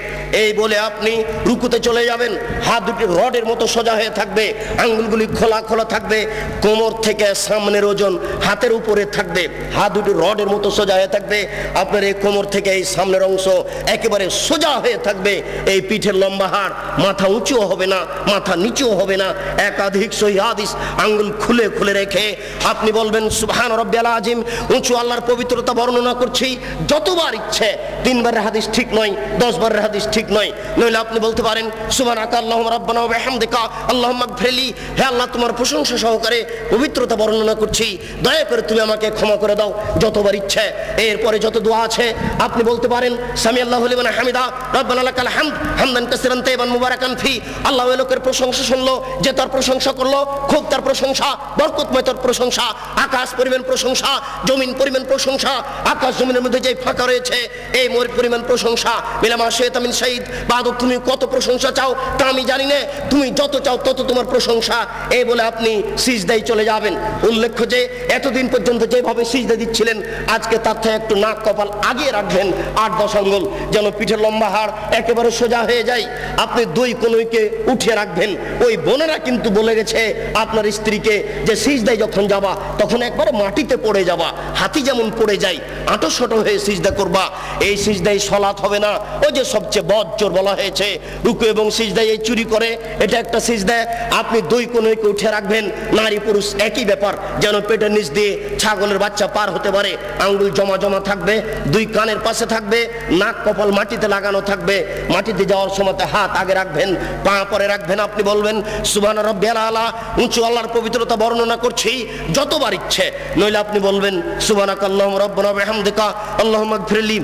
এই বলে আপনি রুকুতে চলে যাবেন। হাত দুটি রডের মতো সোজা হয়ে থাকবে, আঙ্গুলগুলি খোলা খোলা থাকবে, কোমর থেকে সামনের ওজন হাতের উপরে থাকবে। হাত দুটি রডের মতো সোজা হয়ে থাকবে, আপনার এই কোমর থেকে এই সামনের অংশ একেবারে সোজা হয়ে থাকবে। এই পিঠের লম্বা হাড়, মাথা উঁচুও হবে না মাথা নিচুও হবে না। একাধিক সহিহ হাদিস আঙ্গুল খুলে খুলে রেখে আপনি বলবেন সুবহান রাব্বিয়াল আযীম। উঁচু আল্লাহর পবিত্রতা বর্ণনা করছি যতবার ইচ্ছে, 3 বারের হাদিস ঠিক নয়, 10 বারের হাদিস ঠিক নয়। নইলে আপনি বলতে পারেন সুবহানাকা আল্লাহুম্মা রাব্বানা ওয়া বিহামদিকা আল্লাহুম্মা গফিরলি, হে আল্লাহ তোমার প্রশংসা সহকারে পবিত্রতা বর্ণনা করছি, দয়া করে তুমি আমাকে ক্ষমা করে দাও, যতবার ইচ্ছে। এরপরে যত দোয়া আছে আপনি বলতে পারেন সামি আল্লাহু লিমান হামিদা রব্বানা লাকাল হামদ হামদান কাসিরান তাইয়িবান মুবারাকান ফি। আল্লাহ ওই লোকের প্রশংসা শুনলো যে তার প্রশংসা করলো, খুব তার প্রশংসা, বরকতময় তার প্রশংসা। আকাশ পরিমাণ প্রশংসা, জমিন পরিমাণ প্রশংসা, আকাশ জমিনের মধ্যে যে ফাঁকা রয়েছে এই পরিমাণ প্রশংসা। মিলামা শেতামিন শাহিদ বাদক, তুমি কত প্রশংসা চাও তা আমি জানি না, তুমি যত চাও তত তোমার প্রশংসা। এই বলে আপনি সিজদায় চলে যাবেন। উল্লেখ্য যে এতদিন পর্যন্ত যেভাবে সিজদা দিচ্ছিলেন আজকে তার থেকে একটু নাক কপাল আগিয়ে রাখবেন 8-10 আঙ্গুল, যেন পিঠের লম্বা হাড় একেবারে সোজা হয়ে যায়। আপনি 2 কোণকে উঠিয়ে রাখবেন। ওই বোনেরা কিন্তু বলে গেছে আপনার স্ত্রীকে যে সিজদায় যখন যাবা তখন একবারে মাটিতে পড়ে যাবা, হাতি যেমন পড়ে যায় আঁটো হয়ে সিজদা করবা। এই সিজদায় সলাৎ হবে না। ওই যে সবচেয়ে বজ্জর বলা হয়েছে রুকু এবং সিজদায় এই চুরি করে, এটা একটা সিজদা। আপনি 2 কোণকে উঠে রাখবেন, নারী পুরুষ একই ব্যাপার, যেন পেটের নিচ দিয়ে ছাগলের বাচ্চা পার হতে পারে। আঙ্গুল জমা জমা থাকবে, 2 কানের পাশে থাকবে, নাক কপাল মাটিতে লাগানো থাকবে। মাটিতে যাওয়ার সময় হাত আগে রাখবেন, পা পরে রাখবেন। আপনি বলবেন সুবহান রাব্বিয়াল আলা, উঁচু আল্লাহর পবিত্রতা বর্ণনা করছি যতবার ইচ্ছে। নইলে আপনি বলবেন সুবহানাকা আল্লাহুম্মা রাব্বানা ওয়া বিহামদিকা আল্লাহুম্মা গফিরলি।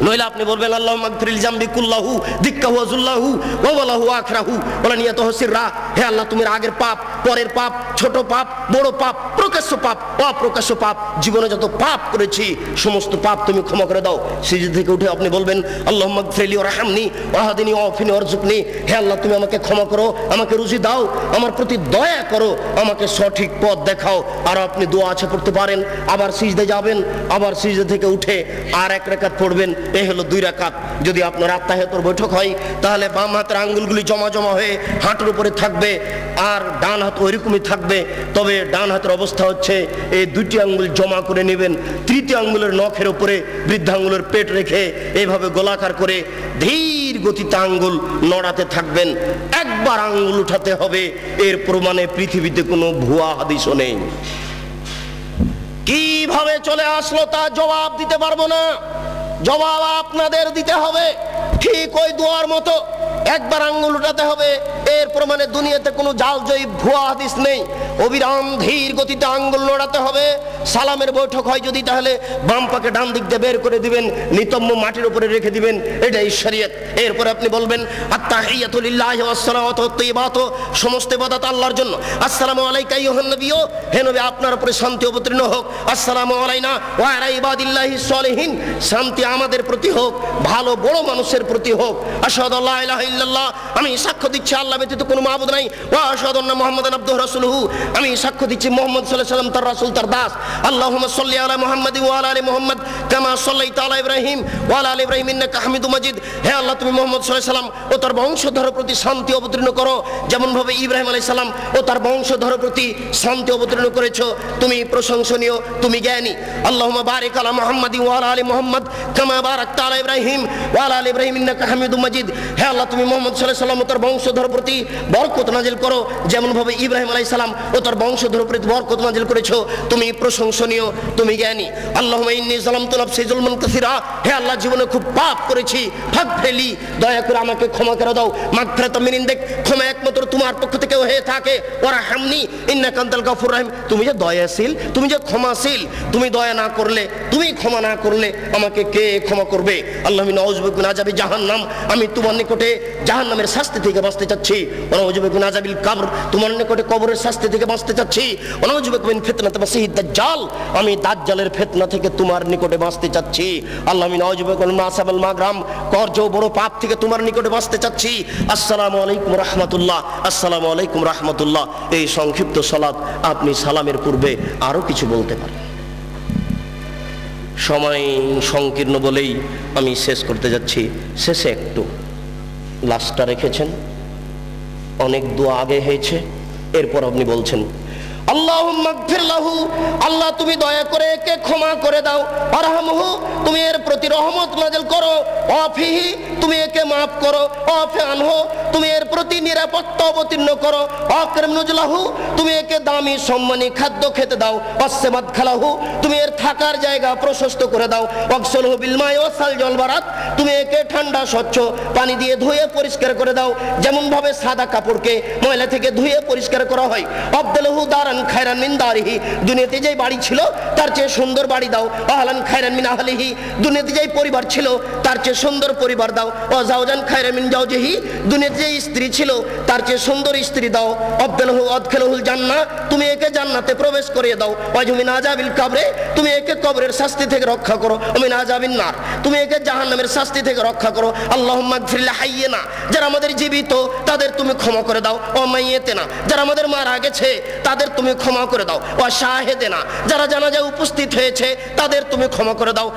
নইলে আপনি বলবেন আল্লাহুম্মা গফিরলি জামবি কুল্লাহু দিক্কাহু ওয়া যুল্লাহু ওয়া ওয়ালাহু আখরাহু ওয়া নিয়াতুহু সিররা। হে আল্লাহ তুমি আগের পাপ, পরের পাপ, ছোট পাপ, বড় পাপ, প্রকাশ্য পাপ, অপ্রকাশ্য পাপ, জীবনে যত পাপ করেছি সমস্ত পাপ তুমি ক্ষমা করে দাও। সিজদা থেকে উঠে আপনি বলবেন আল্লাহুম্মা গফিরলি ওয়ারহামনি ওয়াহদিনি ওয়াফিনি ওয়ারযুকনি। হে আল্লাহ তুমি আমাকে ক্ষমা করো, আমাকে রুজি দাও, আমার প্রতি দয়া করো, আমাকে সঠিক পথ দেখাও। আর আপনি দোয়া আছে পড়তে পারেন। আবার সিজদা যাবেন, আবার সিজদা থেকে উঠে আর 1 রাকাত পড়বেন। এই হলো 2 রাকাত। যদি আপনার আত্মাহিয়াতুর বৈঠক হয় তাহলে বাম হাতের আঙ্গুলগুলি জমা জমা হয়ে হাঁটুর উপরে থাকবে আর ডান হাত ওইরকমই থাকবে। তবে ডান হাতের অবস্থা হচ্ছে এই 2টি আঙ্গুল জমা করে নেবেন, 3টি আঙ্গুলের নখের উপরে বৃদ্ধাঙ্গুলের পেট রেখে এইভাবে গোলাকার করে ধীর গতিতে আঙ্গুল নড়াতে থাকবেন। একবার আঙ্গুল উঠাতে হবে, এর প্রমাণে পৃথিবীতে কোনো ভুয়া হাদিসও নেই। কিভাবে চলে আসলো তা জবাব দিতে পারবো না, জবাব আপনাদের দিতে হবে। ঠিক ওই দোয়ার মতো একবার আঙ্গুল উঠাতে হবে, এর প্রমাণে দুনিয়াতে কোনো জালজয়ী ভুয়া হাদিস নেই। অবিরাম ধীর গতিতে আঙ্গুল নড়াতে হবে। সালামের বৈঠক হয় যদি তাহলে বাম পাকে ডান দিক দিয়ে বের করে দিবেন, নিতম্ব মাটির উপরে রেখে দিবেন, এটাই শরীয়ত। এরপরে আপনি বলবেন আত্তাহিয়াতু লিল্লাহি ওয়াস সালাওয়াতু তাইয়্যিবাতু, সমস্ত ইবাদত আল্লাহর জন্য। আসসালামু আলাইকা আইয়ুহান নবী, হে নবী আপনার উপরে শান্তি অবতীর্ণ হোক। আসসালামু আলাইনা ওয়া আলা ইবাদিল্লাহিস সলিহিন, শান্তি আমাদের প্রতি হোক, ভালো বড় মানুষের প্রতি হোক। আশহাদু আল্লা ইলাহা ইল্লাল্লাহ, আমি সাক্ষ্য দিচ্ছি আল্লাহ ব্যতীত কোনো মাবুদ নাই। ওয়া আশহাদু আন্না মুহাম্মাদান আবদুহু রাসূলুহু, আমি সাক্ষ্য দিচ্ছি মুহাম্মদ সাল্লাল্লাহু আলাইহি ওয়াসাল্লাম তার রাসূল তার দাস। আল্লাহুম্মা সাল্লি আলা মুহাম্মাদিন ওয়া আলা আলি মুহাম্মাদ কামা সাল্লাইতা আলা ইব্রাহিম ওয়া আলা আলি ইব্রাহিম ইন্নাকা হামিদুম মাজিদ। হে আল্লাহ তুমি মুহাম্মদ সাল্লাল্লাহু আলাইহি ওয়াসাল্লাম ও তার বংশধরের প্রতি শান্তি অবতীর্ণ করো, যেমন ভাবে ইব্রাহিম আলাইহিস সালাম ও তার বংশধরের প্রতি শান্তি অবতীর্ণ করেছো। তুমি প্রশংসনীয়, তুমি জ্ঞানী। আল্লাহুম্মা বারিক আলা মুহাম্মাদিন ওয়া আলা আলি মুহাম্মাদ কামা বারাকতা আলা ইব্রাহিম ওয়া আলা আলি ইব্রাহিম ইন্নাকা হামিদুম মাজিদ। হে আল্লাহ তুমি তুমি মুহাম্মদ সাল্লাল্লাহু আলাইহি ওয়াসাল্লাম ও তার বংশধর প্রতি বরকত নাজিল করো, যেমন ভাবে ইব্রাহিম আলাইহিস সালাম ও তার বংশধর প্রতি বরকত নাজিল করেছো। তুমি প্রশংসনীয়, তুমি জ্ঞানী। আল্লাহুম্মা ইন্নী যালামতু নাফসি যুলমান কাসীরা, হে আল্লাহ জীবনে খুব পাপ করেছি, ফাগফিরলি, দয়া করে আমাকে ক্ষমা করে দাও। মাগফিরাতাম মিন ইনদিক, ক্ষমা একমাত্র তোমার পক্ষ থেকে হয়ে থাকে। ওয়ারহামনি ইন্নাকা আনতাল গাফুর রহিম, তুমি যে দয়াশীল, তুমি যে ক্ষমাশীল, তুমি দয়া না করলে, তুমি ক্ষমা না করলে আমাকে কে ক্ষমা করবে? আল্লাহুম্মা নাউযু বিকা মিন আযাবি জাহান্নাম, আমি তোমার নিকটে জাহান্নামের শাস্তি থেকে বাঁচতে চাচ্ছি। ওয়া নাউযু বিকা মিন আযাবিল কবর, তোমার নিকটে কবরের শাস্তি থেকে বাঁচতে চাচ্ছি। ওয়া নাউযু বিকা মিন ফিতনাতিল মাসিহিদ দাজ্জাল, আমি দাজ্জালের ফিতনা থেকে তোমার নিকটে বাঁচতে চাচ্ছি। আল্লাহুম্মা নাউযু বিকা মিন মাসাবাল মাগরাম, কর্জ বড় পাপ থেকে তোমার নিকটে বাঁচতে চাচ্ছি। আসসালামু আলাইকুম রাহমাতুল্লাহ, আসসালামু আলাইকুম রাহমাতুল্লাহ। এই সংক্ষিপ্ত সালাত আপনি সালামের পূর্বে আরো কিছু বলতে পারেন। সময় সংকীর্ণ বলেই আমি শেষ করতে যাচ্ছি। শেষে একটু লাস্টটা রেখেছেন, অনেক দোয়া আগে হয়েছে, এরপর আপনি বলছেন আল্লাহুম্মা গফির লাহু, আল্লাহ তুমি দয়া করে একে ক্ষমা করে দাও। আরহামহু, তুমি এর প্রতি রহমত নাযিল করো। ওয়াফিহি, তুমি একে maaf করো। ওয়াফি আনহু, তুমি এর প্রতি নিরাপত্তা অবতীর্ণ করো। আকরিম নুজুলাহু, তুমি একে দামি সম্মানী খাদ্য খেতে দাও। ওয়াসসামাদ খালাহু, তুমি এর থাকার জায়গা প্রশস্ত করে দাও। ওয়াগসিলহু বিল মাই ওয়াসাল জল বারাত, তুমি একে ঠান্ডা স্বচ্ছ পানি দিয়ে ধুয়ে পরিষ্কার করে দাও, যেমন ভাবে সাদা কাপড়কে ময়লা থেকে ধুয়ে পরিষ্কার করা হয়। আবদালহু দারান খায়রান মিন দারিহি, দুনিয়াতে যেই বাড়ি ছিল তার চেয়ে সুন্দর বাড়ি দাও। আহলান খায়রান মিন আহলিহি, দুনিয়াতে যেই পরিবার ছিল তার চেয়ে সুন্দর পরিবার দাও। ওয়া জাওজান খায়রান মিন জাওজিহি, দুনিয়াতে যেই স্ত্রী ছিল তার চেয়ে সুন্দর স্ত্রী দাও। আবদালহু আদখিলহুল জান্নাহ, তুমি একে জান্নাতে প্রবেশ করিয়ে দাও। ওয়াজু মিন আযাবিল কবরে, তুমি একে কবরের শাস্তি থেকে রক্ষা করো। ওয়া মিন আযাবিন নার, তুমি একে জাহান্নামের শাস্তি থেকে রক্ষা করো। আল্লাহুম্মা গফির লিহাইয়িনা, যারা আমাদের জীবিত তাদের তুমি ক্ষমা করে দাও। ওয়া মাইয়িতিনা, যারা আমাদের মারা গেছে তাদের তুমি ক্ষমা করে দাও। ওয়া শাহিদিনা, যারা জানাজায় উপস্থিত হয়েছে তাদের তুমি ক্ষমা করে দাও।